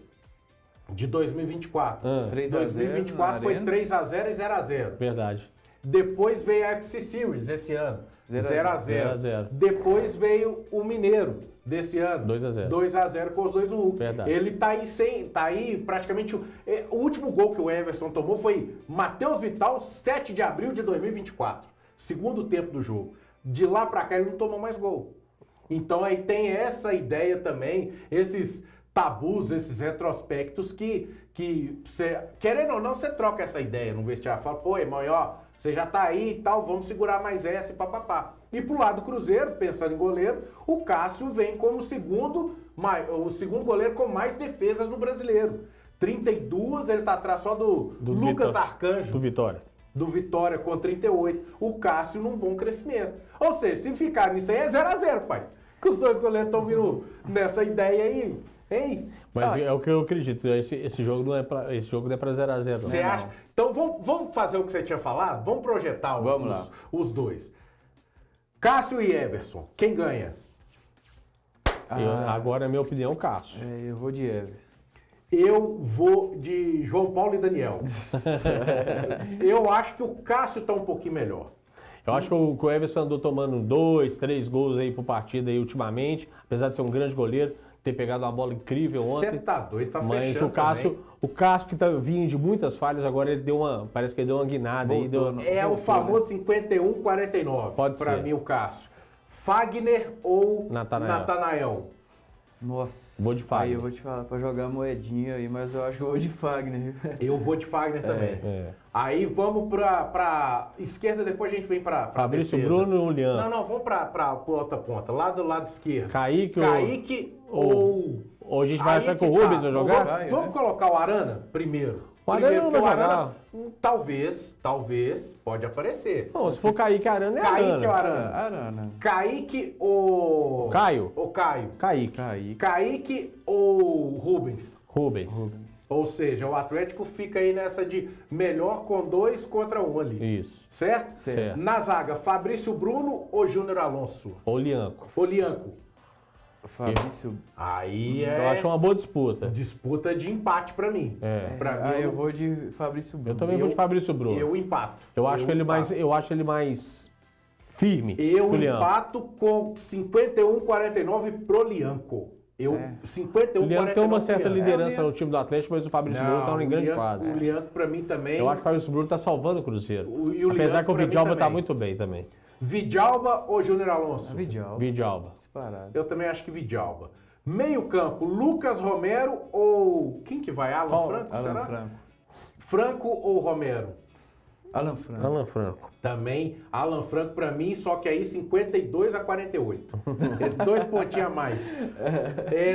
de 2024. 3-0 2024 foi 3-0 e 0-0. Verdade. Depois veio a FC Series esse ano, 0-0. 0-0. Depois veio o Mineiro desse ano, 2-0. 2-0 com os dois Hulk. Verdade. Ele tá aí praticamente. O último gol que o Everson tomou foi Matheus Vital, 7 de abril de 2024. Segundo tempo do jogo. De lá pra cá ele não tomou mais gol. Então aí tem essa ideia também, esses tabus, esses retrospectos que você, querendo ou não, você troca essa ideia no vestiário. Fala, pô, irmão, ó, você já tá aí e tal, vamos segurar mais essa e papapá. E pro lado do Cruzeiro, pensando em goleiro, o Cássio vem como o segundo goleiro com mais defesas no Brasileiro. 32, ele tá atrás só do Lucas Arcanjo. Do Vitória. Do Vitória com 38. O Cássio num bom crescimento. Ou seja, se ficar nisso aí é 0-0, pai. Que os dois goleiros estão vindo nessa ideia aí. Hein? Mas é o que eu acredito. Esse jogo não é pra 0x0. Você acha? Então vamos fazer o que você tinha falado? Vamos projetar Vamos lá. os dois. Cássio e Everson, quem ganha? Agora, a minha opinião, Cássio. Eu vou de Everson. Eu vou de João Paulo e Daniel. Eu acho que o Cássio tá um pouquinho melhor. Eu acho que o Everson andou tomando 2, 3 gols aí por partida aí ultimamente, apesar de ser um grande goleiro, ter pegado uma bola incrível ontem. Você tá doido, tá Mas fechando o Cássio que vinha de muitas falhas, agora ele parece que ele deu uma guinada aí. É o famoso 51-49. Pode pra ser. mim, o Cássio. Fagner ou Natanael. Natanael? Nossa. Vou de Fagner. Aí eu vou te falar pra jogar moedinha aí, mas eu acho que eu vou de Fagner. Eu vou de Fagner também. Aí vamos pra esquerda, depois a gente vem pra Fabrício defesa. Bruno ou Lian? Não, vamos pra outra ponta, lá do lado esquerdo. Kaique ou... Ou a gente vai Aí achar que que o Rubens vai jogar? Vai, Vamos né? colocar o Arana primeiro. O Arana não porque vai o Arana, jogar. talvez, pode aparecer. Não, se for Kaique Arana, é Kaique ou Arana. Arana? Arana. Kaique ou... Caio. Ou Caio. Kaique. Kaique ou Rubens? Rubens. Ou seja, o Atlético fica aí nessa de melhor com 2 contra 1 ali. Isso. Certo? Certo. Na zaga, Fabrício Bruno ou Júnior Alonso? Ou Lianco. Ou Lianco? Fabrício. Aí Eu acho uma boa disputa. disputa de empate pra mim. Pra mim, Eu vou de Fabrício Bruno. Eu também vou de Fabrício Bruno. Eu empato. Eu acho ele mais firme. Eu que o Lianco. empato com 51-49 pro Lianco. Eu, 51-49. O Lianco tem uma certa Lianco. liderança no time do Atlético, mas o Fabrício Bruno tá em grande Lianco, fase. O Lianco pra mim também. Eu acho que o Fabrício Bruno tá salvando o Cruzeiro. E o Apesar Lianco que o pra mim Vidalba tá também. muito bem também. Vidalba ou Júnior Alonso? Vidal. Vidalba. Disparado. Eu também acho que Vidalba. Meio campo, Lucas Romero ou... Quem que vai? Alan Franco, Alan será? Franco. Franco ou Romero? Alan Franco. Alan Franco. Também, Alan Franco pra mim, só que aí 52-48. 2 pontinhos a mais.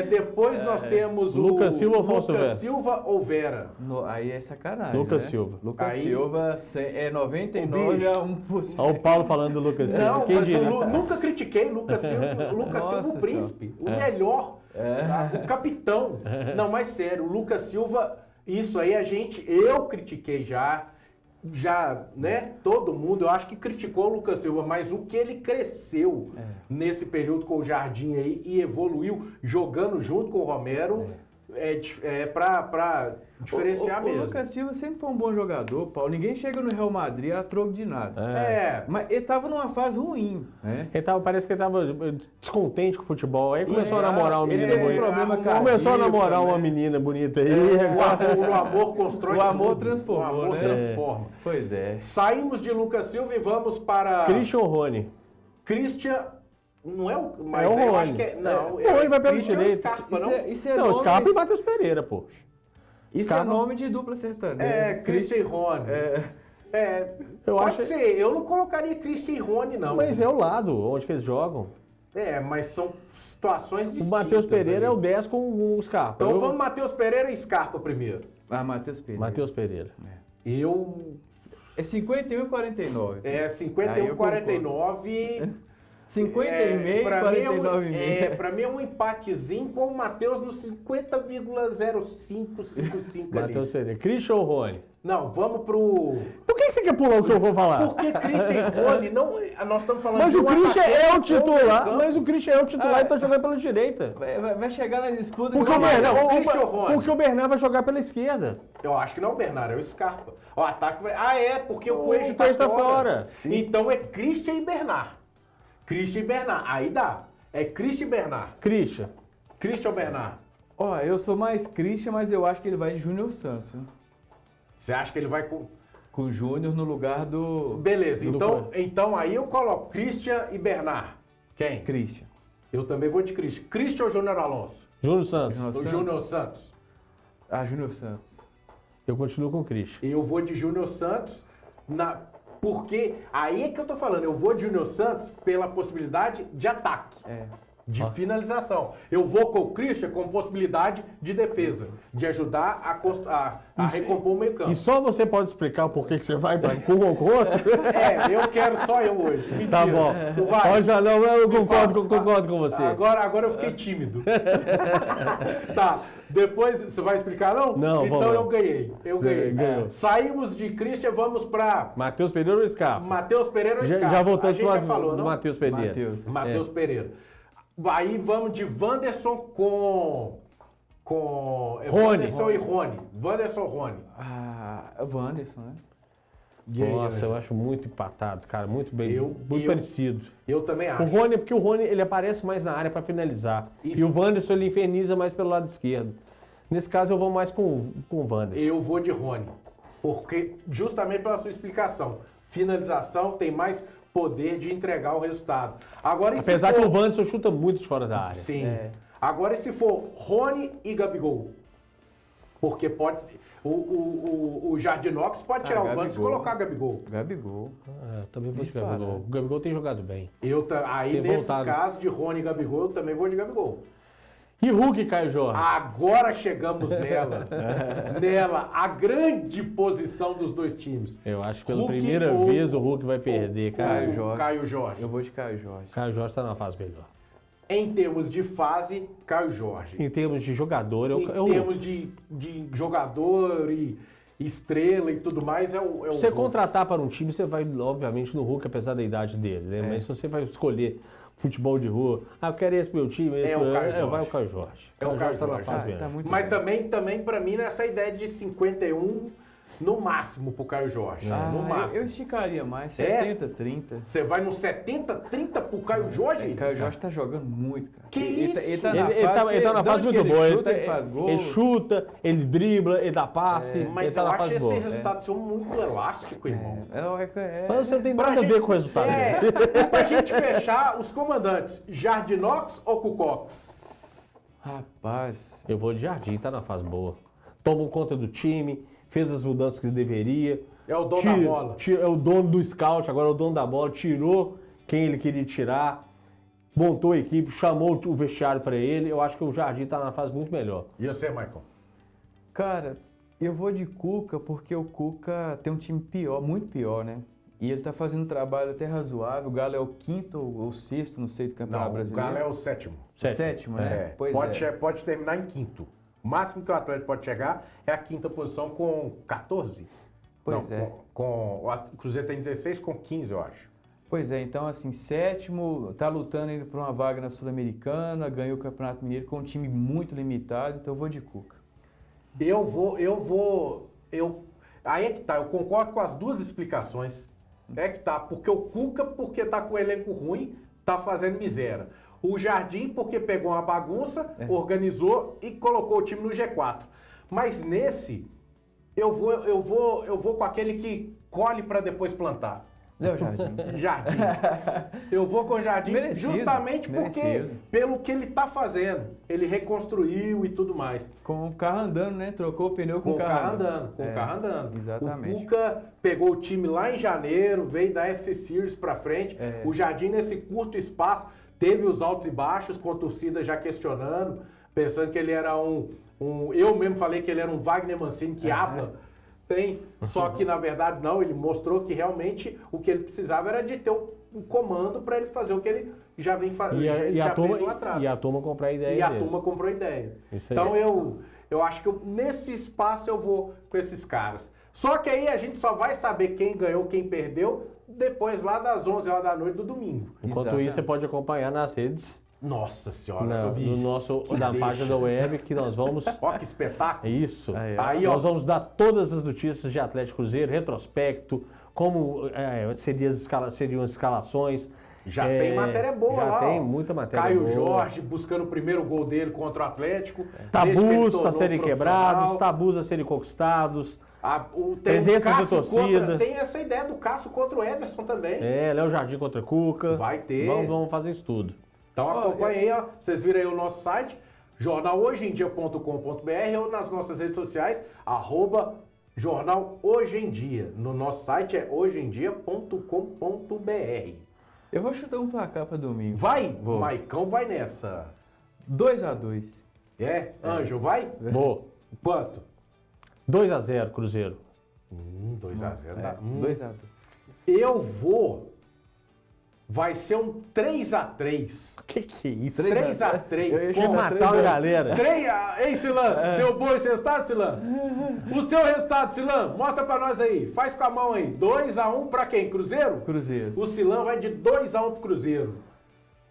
Depois nós temos o... Lucas Silva ou Fausto Lucas Vera? Silva ou Vera? Aí é sacanagem. Lucas né? Silva. Lucas Aí- Silva é 99 a 1%. Olha o Paulo falando do Lucas Silva. Não, Quem mas diria? nunca critiquei Lucas Silva. Lucas Nossa Silva, o príncipe, o melhor, o capitão. Não, mas sério, o Lucas Silva, isso aí eu critiquei já, né? Todo mundo, eu acho que criticou o Lucas Silva, mas o que ele cresceu nesse período com o Jardim aí e evoluiu jogando junto com o Romero pra diferenciar O mesmo. Lucas Silva sempre foi um bom jogador, Paulo. Ninguém chega no Real Madrid a troco de nada. Mas ele tava numa fase ruim, né? Parece que ele tava descontente com o futebol. Aí começou a namorar uma menina ele teve bonita. problema Começou a cardíaco namorar uma também. menina bonita aí. O amor constrói O amor tudo. transformou, O amor né? transforma. Pois é. Saímos de Lucas Silva e vamos para Christian Rony. Christian. Não é o. Mas É o eu Rony. acho que é. Não, O Rony vai pelo Christian direito. Scarpa, não? Isso é Não, nome, Scarpa e Matheus Pereira, pô. isso Scarpa- é nome de dupla sertaneja. Christian e Rony. Eu Pode acho- ser. Eu não colocaria Christian e Rony, não. Mas é o lado onde que eles jogam. Mas são situações O distintas. Matheus Pereira é ali. o 10 com o Scarpa. Então vamos Matheus Pereira e Scarpa primeiro. Matheus Pereira. Matheus Pereira. Eu. É 51 e 49. 51-49. 50 e meio, pra mim é 49 e meio. Pra mim é um empatezinho com o Matheus no 50,0555 ali. Matheus Pereira. Christian ou Rony? Não, vamos pro... Por que você quer pular o que eu vou falar? Porque Christian e Rony, não, nós estamos falando Mas de o um Christian atacante é o com titular. meio Mas o Christian é o titular e tá jogando pela direita. Vai chegar na disputa. Porque que o vai- Bernard, não, Christian ou Rony? porque o Bernard vai jogar pela esquerda. Eu acho que não é o Bernardo, é o Scarpa. O ataque vai... porque o O Coelho Coelho tá tá fora. fora. Então é Christian e Bernard. Christian e Bernard. Aí dá. É Christian e Bernard. Christian. Christian ou Bernard? Ó, eu sou mais Christian, mas eu acho que ele vai de Júnior Santos. Né? Você acha que ele vai com... Com o Júnior no lugar do Beleza, Do então aí eu coloco Christian e Bernard. Quem? Christian. Eu também vou de Christian. Christian ou Júnior Alonso? Júnior Santos. Júnior O Santos? Júnior Santos. Júnior Santos. Eu continuo com o Christian. Eu vou de Júnior Santos, porque aí é que eu tô falando, eu vou de Júnior Santos pela possibilidade de ataque. de finalização. Eu vou com o Christian com possibilidade de defesa, de ajudar a recompor o meio campo. E só você pode explicar por que você vai com um ou com outro? Eu quero só eu hoje. Mentira. Tá bom. Tu vai. Hoje não, eu concordo com você. Agora eu fiquei tímido. Tá. Depois, você vai explicar não? Não, então vamos. eu ganhei. Ganhou. Saímos de Christian, vamos para Matheus Pereira ou Scarpa? Matheus Pereira ou Scarpa? Já voltamos já falou, do não? Matheus Pereira. Matheus Pereira. Aí vamos de Wanderson com Rony. Wanderson e Rony. Wanderson, Rony. O Wanderson, né? Nossa, eu acho muito empatado, cara. Muito bem, muito parecido. Eu também acho. O Rony, porque o Rony ele aparece mais na área para finalizar. E o Wanderson ele inferniza mais pelo lado esquerdo. Nesse caso eu vou mais com o Wanderson. Eu vou de Rony. Porque, justamente pela sua explicação, finalização tem mais poder de entregar o resultado. Agora, apesar que o Wanderson chuta muito de fora da área. Sim. Agora, e se for Rony e Gabigol? Porque pode... O Jardinox pode tirar o Wanderson e colocar Gabigol. Gabigol. Também vou de Gabigol. O Gabigol tem jogado bem. Aí, nesse caso de Rony e Gabigol, eu também vou de Gabigol. E Hulk e Caio Jorge? Agora chegamos nela. Nela, a grande posição dos dois times. Eu acho que pela primeira vez o Hulk vai perder, Caio Jorge. Eu vou de Caio Jorge. Caio Jorge está na fase melhor. Em termos de fase, Caio Jorge. Em termos de jogador, em termos de jogador e estrela e tudo mais, é o você Hulk. Contratar para um time, você vai, obviamente, no Hulk, apesar da idade dele, né? Mas se você vai escolher futebol de rua, eu quero esse meu time, esse vai o Caio Jorge. É o Caio Jorge. Tá na fase melhor. Mas também para mim, nessa ideia de 51... No máximo pro Caio Jorge. No máximo. Eu esticaria mais, 70, 30. Você vai no 70, 30 pro Caio Jorge? O Caio Jorge tá jogando muito, cara. Que isso? Ele tá na fase muito boa. Ele faz gol. Ele chuta, ele dribla, ele dá passe. Mas ele eu tá acho esse boa. resultado seu muito elástico, irmão. Mas você não tem nada a ver com o resultado. E pra gente fechar, os comandantes, Jardinox ou Kukoc? Rapaz. Eu vou de Jardim, tá na fase boa. Tomou conta do time, fez as mudanças que deveria. É o dono da bola. É o dono do scout, agora é o dono da bola. Tirou quem ele queria tirar, montou a equipe, chamou o vestiário para ele. Eu acho que o Jardim tá na fase muito melhor. E você, Michael? Cara, eu vou de Cuca porque o Cuca tem um time pior, muito pior, né? E ele tá fazendo um trabalho até razoável. O Galo é o quinto ou sexto, não sei, do Campeonato Brasileiro. O Galo é o sétimo. Sétimo, né? Pode terminar em quinto. O máximo que o Atlético pode chegar é a quinta posição com 14. O Cruzeiro tem 16 com 15, eu acho. Pois é, então assim, sétimo, tá lutando ainda por uma vaga na Sul-Americana, ganhou o Campeonato Mineiro com um time muito limitado, então eu vou de Cuca. Aí é que tá, eu concordo com as duas explicações. É que tá, porque o Cuca, porque tá com o elenco ruim, tá fazendo miséria. O Jardim, porque pegou uma bagunça, organizou e colocou o time no G4. Mas nesse, eu vou com aquele que colhe para depois plantar. Léo Jardim. Jardim. Eu vou com o Jardim justamente porque, pelo que ele tá fazendo. Ele reconstruiu e tudo mais. Com o carro andando, né? Trocou o pneu com o carro andando. Com o carro andando. Exatamente. O Cuca pegou o time lá em janeiro, veio da FC Series para frente. O Jardim, nesse curto espaço, teve os altos e baixos, com a torcida já questionando, pensando que ele era eu mesmo falei que ele era um Wagner Mancini que habla. Só que na verdade não, ele mostrou que realmente o que ele precisava era de ter um comando para ele fazer o que ele já vem fazendo. E a turma comprar a ideia. E a turma comprou a ideia. Então eu acho que nesse espaço eu vou com esses caras. Só que aí a gente só vai saber quem ganhou, quem perdeu, depois lá das 11 horas da noite do domingo. Enquanto isso, você pode acompanhar nas redes. Nossa Senhora. Na página da web, que nós vamos... Ó, que espetáculo. Isso. Nós vamos dar todas as notícias de Atlético Cruzeiro, retrospecto, como seriam as escalações. Já tem matéria boa lá. Já tem muita matéria boa. Caio Jorge buscando o primeiro gol dele contra o Atlético. Tabus a serem quebrados, tabus a serem conquistados. Presença de torcida. Tem essa ideia do Cássio contra o Everson também. Léo Jardim contra Cuca. Vai ter. Vamos fazer isso tudo. Então acompanhe aí, vocês viram aí o nosso site, jornalhojemdia.com.br ou nas nossas redes sociais, @jornal Hoje em Dia. No nosso site é hojemdia.com.br. Eu vou chutar um placar pra domingo. Vai? Vou. Maicão vai nessa. 2-2. É? Anjo, vai? Vou. Quanto? 2-0, Cruzeiro. 2x0. É, 2-2. Eu vou. Vai ser um 3x3. Que é isso? 3x3. Eu ia Vou chutar matar a galera. 3 Ei, Silan, deu bom esse resultado, Silan? O seu resultado, Silan, mostra pra nós aí. Faz com a mão aí. 2x1 pra quem? Cruzeiro? Cruzeiro. O Silan vai de 2x1 pro Cruzeiro.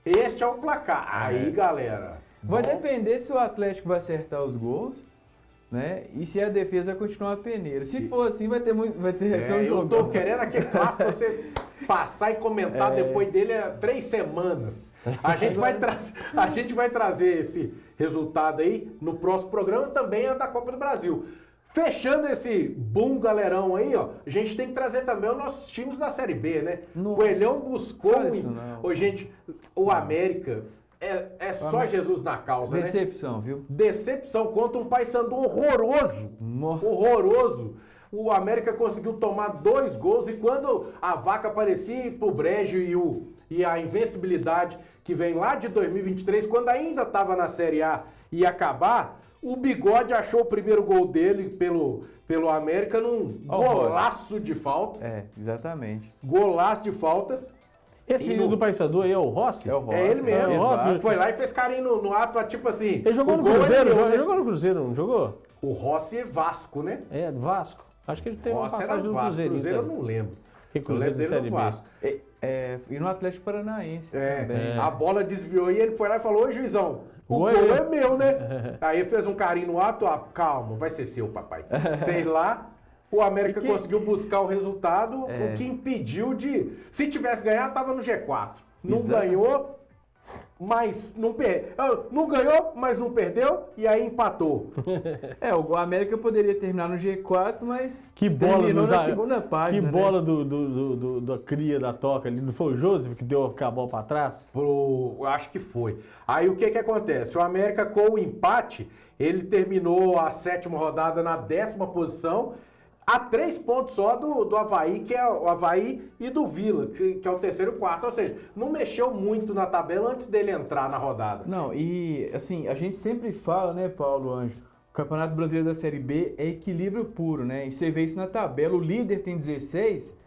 Este é o placar. Aí, galera. Vai bom. depender se o Atlético vai acertar os gols, né? E se a defesa vai continuar peneira. Se for assim, vai ter ser um Eu jogo. tô querendo aquele clássico você passar e comentar depois dele 3 semanas. A gente vai trazer esse resultado aí no próximo programa, também é da Copa do Brasil. Fechando esse boom galerão aí, ó, a gente tem que trazer também os nossos times da Série B, né? Nossa. Coelhão buscou... Fala isso não. Ô, gente, o América é só América. Jesus na causa, né? Decepção, viu? Decepção contra um Paysandu horroroso. Horroroso. O América conseguiu tomar 2 gols e quando a vaca parecia ir pro brejo e a invencibilidade que vem lá de 2023, quando ainda estava na Série A e acabar, o Bigode achou o primeiro gol dele pelo América num golaço de falta. É, exatamente. Golaço de falta. Esse menino do Paysandu aí é o Rossi? É o Rossi. É ele mesmo. É o Rossi, Ele foi lá e fez carinho no ar pra tipo assim... Ele jogou o no gol é Cruzeiro? meu, né? Ele jogou no Cruzeiro, não jogou? O Rossi é Vasco, né? É, do Vasco. Acho que ele teve uma Rossi era passagem no Vasco. Cruzeiro. Cruzeiro eu não lembro. Que Cruzeiro Eu de lembro dele Série no B. Vasco. E no Atlético Paranaense também. A bola desviou e ele foi lá e falou: ô juizão, o gol é meu, né? Aí ele fez um carinho no ato, calma, vai ser seu, papai. Fez lá, o América conseguiu buscar o resultado, o que impediu de... Se tivesse ganhado, tava no G4. Não Exato. ganhou, mas não perdeu. Não ganhou, mas não perdeu, e aí empatou. O América poderia terminar no G4, mas Que bola terminou do na Zé- segunda página. Que bola da cria da toca ali. Não foi o Joseph que deu a bola pra trás? Acho que foi. Aí o que acontece? O América com o empate, ele terminou a 7ª rodada na 10ª posição, a 3 pontos só do Avaí, que é o Avaí e do Vila, que é o 3º e 4º. Ou seja, não mexeu muito na tabela antes dele entrar na rodada. Não, e assim, a gente sempre fala, né, Paulo Anjo, o Campeonato Brasileiro da Série B é equilíbrio puro, né? E você vê isso na tabela, o líder tem 16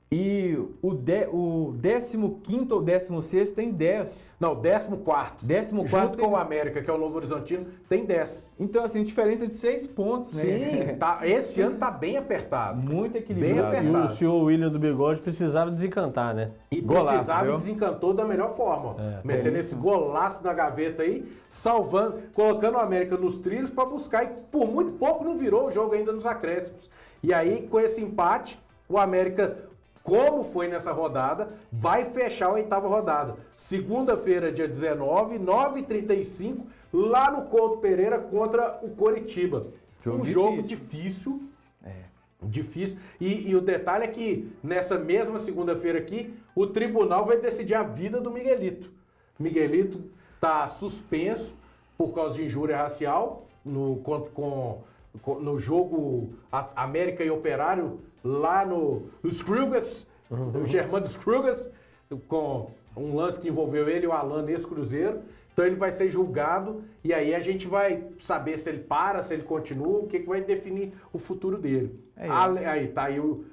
e o 15º ou 16º tem 10. Não, 14º. 14º Junto tem... com o América, que é o Novo Horizontino, tem 10. Então, assim, diferença de 6 pontos, né? Sim, esse ano tá bem apertado. Muito Bem equilibrado. E apertado. o senhor William do Bigode precisava desencantar, né? E Golaço, precisava e viu? desencantou da melhor forma. Metendo esse golaço na gaveta aí, salvando, colocando o América nos trilhos para buscar. E por muito pouco não virou o jogo ainda nos acréscimos. E aí, com esse empate, o América, como foi nessa rodada, vai fechar a 8ª rodada. Segunda-feira, dia 19, 9h35, lá no Couto Pereira contra o Coritiba. Jogo difícil. Difícil. E o detalhe é que nessa mesma segunda-feira aqui, o tribunal vai decidir a vida do Miguelito. Miguelito está suspenso por causa de injúria racial no jogo América e Operário lá no Scruggas, o Germano dos Scruggas, com um lance que envolveu ele e o Alan nesse Cruzeiro. Então ele vai ser julgado e aí a gente vai saber se ele para, se ele continua, o que vai definir o futuro dele. Aí tá aí o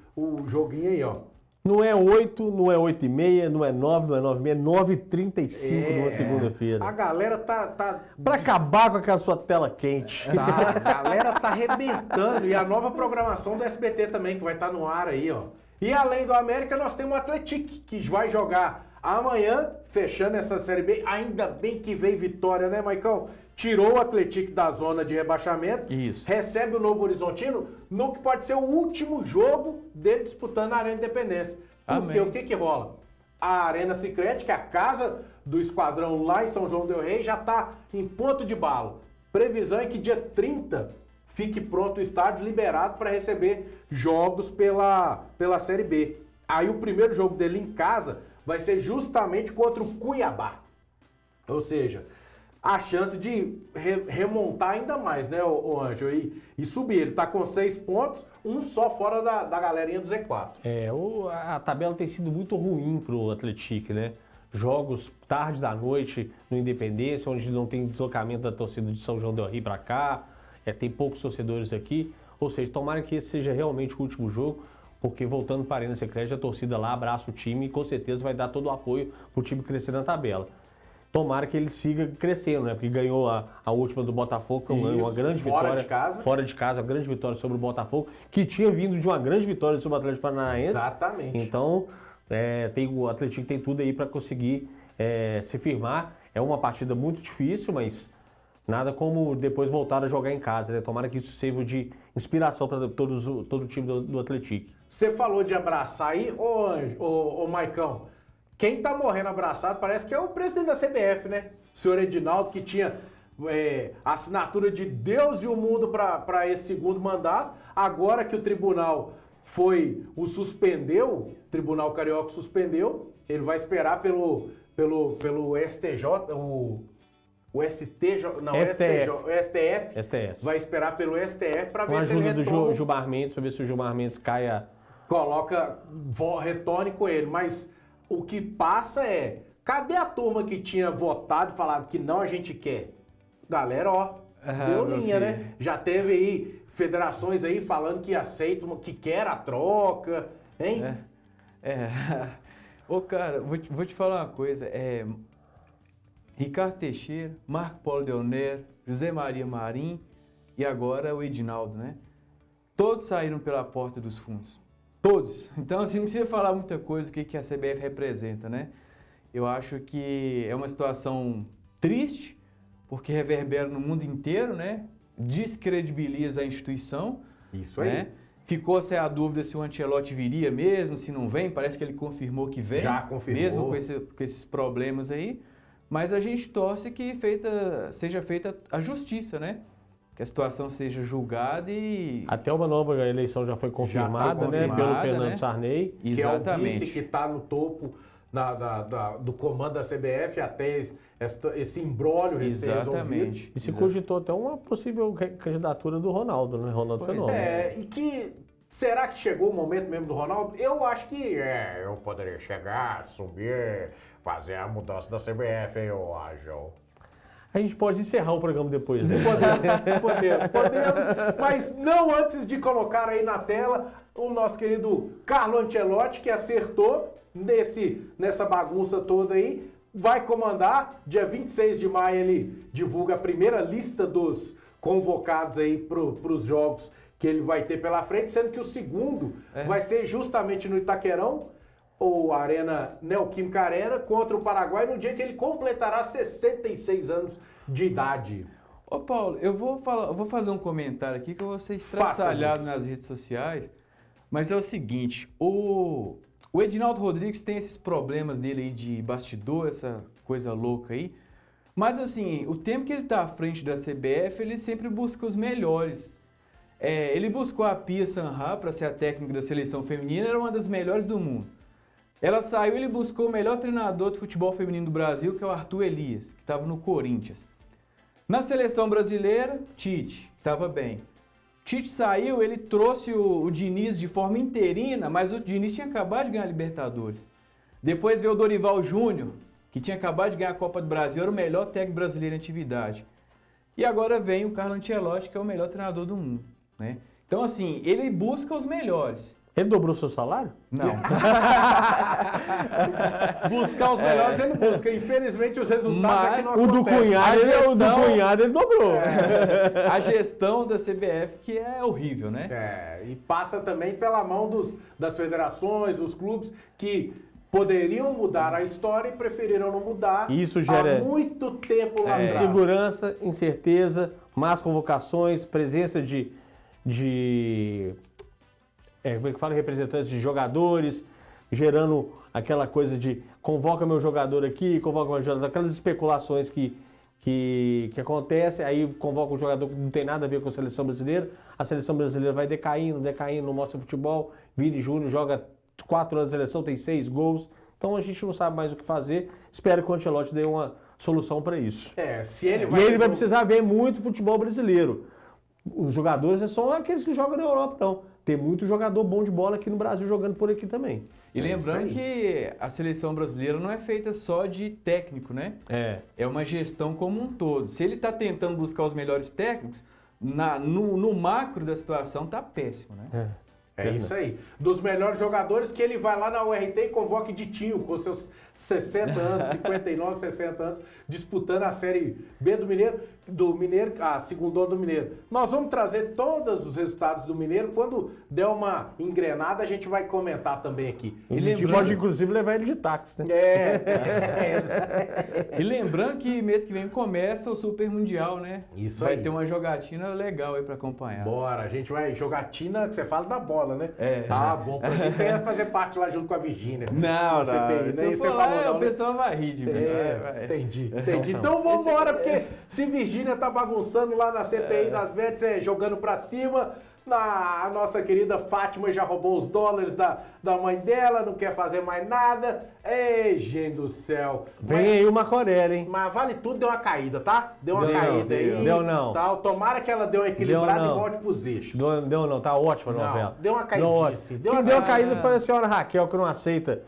joguinho aí, ó. Não é 8, não é 8h30, não é 9, não é 9h30, é 9h35 numa segunda-feira. A galera tá Pra acabar com aquela sua tela quente. a galera tá arrebentando. E a nova programação do SBT também, que vai estar no ar aí, ó. E além do América, nós temos o Atlético, que vai jogar amanhã, fechando essa Série B. Ainda bem que veio vitória, né, Maicão? Tirou o Atlético da zona de rebaixamento. Isso. Recebe o Novo Horizontino no que pode ser o último jogo dele disputando a Arena Independência. Porque o que rola? A Arena Sicredi, que é a casa do esquadrão lá em São João del Rei, já está em ponto de bala. Previsão é que dia 30 fique pronto o estádio liberado para receber jogos pela Série B. Aí o primeiro jogo dele em casa vai ser justamente contra o Cuiabá. Ou seja, a chance de remontar ainda mais, né, o Ângelo? E subir. Ele tá com 6 pontos, um só fora da galerinha do Z4. A tabela tem sido muito ruim pro Atlético, né? Jogos tarde da noite no Independência, onde não tem deslocamento da torcida de São João del Rei para cá, tem poucos torcedores aqui. Ou seja, tomara que esse seja realmente o último jogo, porque voltando para a Arena Sicredi, a torcida lá abraça o time e com certeza vai dar todo o apoio para o time crescer na tabela. Tomara que ele siga crescendo, né? Porque ganhou a última do Botafogo, foi uma grande vitória. Fora de casa. Fora de casa, uma grande vitória sobre o Botafogo, que tinha vindo de uma grande vitória sobre o Atlético Paranaense. Exatamente. Então, o Atlético tem tudo aí para conseguir se firmar. É uma partida muito difícil, mas nada como depois voltar a jogar em casa, né? Tomara que isso sirva de inspiração para todo o time do Atlético. Você falou de abraçar aí, ô Maicão. Quem tá morrendo abraçado parece que é o presidente da CBF, né? O senhor Edinaldo, que tinha assinatura de Deus e o mundo para esse segundo mandato. Agora que o tribunal o suspendeu, o Tribunal Carioca suspendeu, ele vai esperar pelo STJ, o STJ, não, STF vai esperar pelo STF para ver se ele retoma. Com a ajuda do Gilmar Mendes, para ver se o Gilmar Mendes retorne com ele, mas o que passa cadê a turma que tinha votado e falado que não, a gente quer? Galera, deu linha, né? Já teve aí federações aí falando que aceitam, que quer a troca, hein? Ô, cara, vou te falar uma coisa, Ricardo Teixeira, Marco Polo Deonero, José Maria Marim e agora o Edinaldo, né? Todos saíram pela porta dos fundos. Todos. Então, assim, não precisa falar muita coisa o que a CBF representa, né? Eu acho que é uma situação triste, porque reverbera no mundo inteiro, né? Descredibiliza a instituição. Isso aí. Né? Ficou-se a dúvida se o Ancelotti viria mesmo, se não vem. Parece que ele confirmou que vem. Já confirmou. Mesmo com esses problemas aí. Mas a gente torce que seja feita a justiça, né? Que a situação seja julgada e... Até uma nova eleição já foi confirmada, né? Pelo Fernando Sarney. Exatamente. Que é o vice que está no topo do comando da CBF até esse imbróglio recém-resolvido. E se cogitou até uma possível candidatura do Ronaldo, né? Ronaldo Fenômeno. Será que chegou o momento mesmo do Ronaldo? Eu acho que eu poderia chegar, subir, fazer a mudança da CBF, eu acho. A gente pode encerrar o programa depois, né? Podemos, mas não antes de colocar aí na tela o nosso querido Carlo Ancelotti, que acertou nessa bagunça toda aí, vai comandar. Dia 26 de maio ele divulga a primeira lista dos convocados aí para os jogos que ele vai ter pela frente, sendo que o segundo vai ser justamente no Itaquerão, ou Arena Neoquímica Arena, contra o Paraguai, no dia que ele completará 66 anos de idade. Ô Paulo, eu vou fazer um comentário aqui que eu vou ser estraçalhado nas redes sociais, mas é o seguinte, o Edinaldo Rodrigues tem esses problemas dele aí de bastidor, essa coisa louca aí, mas assim, o tempo que ele tá à frente da CBF, ele sempre busca os melhores. Ele buscou a Pia Sanha para ser a técnica da seleção feminina, era uma das melhores do mundo. Ela saiu e ele buscou o melhor treinador de futebol feminino do Brasil, que é o Arthur Elias, que estava no Corinthians. Na seleção brasileira, Tite, que estava bem. Tite saiu, ele trouxe o Diniz de forma interina, mas o Diniz tinha acabado de ganhar a Libertadores. Depois veio o Dorival Júnior, que tinha acabado de ganhar a Copa do Brasil, era o melhor técnico brasileiro em atividade. E agora vem o Carlo Ancelotti, que é o melhor treinador do mundo, né? Então, assim, ele busca os melhores. Ele dobrou seu salário? Não. Buscar os melhores ele busca. Infelizmente, os resultados aqui não acontecem. O do cunhado ele dobrou. A gestão da CBF que é horrível, né? E passa também pela mão das federações, dos clubes, que poderiam mudar a história e preferiram não mudar. Isso gera há muito tempo lá atrás. Insegurança, incerteza, más convocações, presença de como é que fala, representantes de jogadores, gerando aquela coisa de convoca meu jogador aqui, convoca meu jogador, aquelas especulações que acontecem, aí convoca um jogador que não tem nada a ver com a seleção brasileira, a seleção brasileira vai decaindo, não mostra futebol, Vini Júnior joga 4 anos de seleção, tem 6 gols, então a gente não sabe mais o que fazer, espero que o Ancelotti dê solução para isso. Se ele E ele vai precisar ver muito futebol brasileiro. Os jogadores não são aqueles que jogam na Europa, não. Tem muito jogador bom de bola aqui no Brasil jogando por aqui também. E lembrando que a seleção brasileira não é feita só de técnico, né? É uma gestão como um todo. Se ele está tentando buscar os melhores técnicos, no macro da situação tá péssimo, né? É isso aí. Dos melhores jogadores que ele vai lá na URT e convoque Ditinho, com seus 60 anos, 59, 60 anos, disputando a Série B do Mineiro, a segundona do Mineiro. Nós vamos trazer todos os resultados do Mineiro. Quando der uma engrenada, a gente vai comentar também aqui. A gente pode, inclusive, levar ele de táxi, né? E lembrando que mês que vem começa o Super Mundial, né? Isso aí. Vai ter uma jogatina legal aí pra acompanhar. Bora, a gente vai jogatina, que você fala da bola, né? Tá bom. Pra mim, você ia fazer parte lá junto com a Virgínia. Não, CPI, se eu for lá, o pessoal vai rir de mim. Entendi. Então vamos embora, porque se Virgínia tá bagunçando lá na CPI das bets, jogando pra cima, a nossa querida Fátima já roubou os dólares da mãe dela, não quer fazer mais nada. Ei, gente do céu. Vem aí o Macorella, hein? Mas vale tudo, deu uma caída, tá? Deu uma caída aí. Deu não. Tal. Tomara que ela deu uma equilibrada e volte pros eixos. Deu não, tá ótima a novela. Deu uma caída. Quem deu a caída foi a senhora Raquel, que não aceita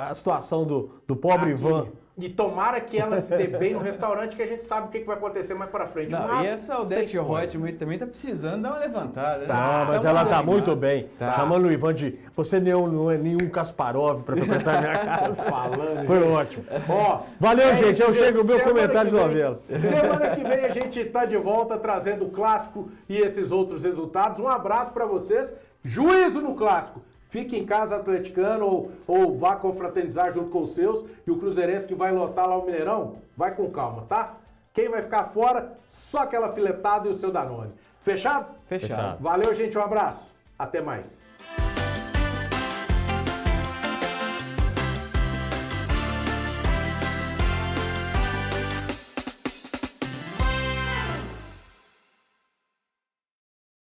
a situação do pobre Ivan. E tomara que ela se dê bem no restaurante, que a gente sabe o que vai acontecer mais pra frente. Não, e essa Odete Reutemann também tá precisando dar uma levantada. Tá, mas ela tá muito bem. Chamando o Ivan de... Você não é nenhum Kasparov pra frequentar a minha casa. Falando. Foi ótimo. Valeu, gente. Eu chego o meu comentário de novela. Semana que vem a gente tá de volta trazendo o clássico e esses outros resultados. Um abraço pra vocês. Juízo no clássico. Fique em casa atleticano ou vá confraternizar junto com os seus. E o Cruzeirense que vai lotar lá o Mineirão, vai com calma, tá? Quem vai ficar fora, só aquela filetada e o seu Danone. Fechado? Fechado. Valeu, gente. Um abraço. Até mais.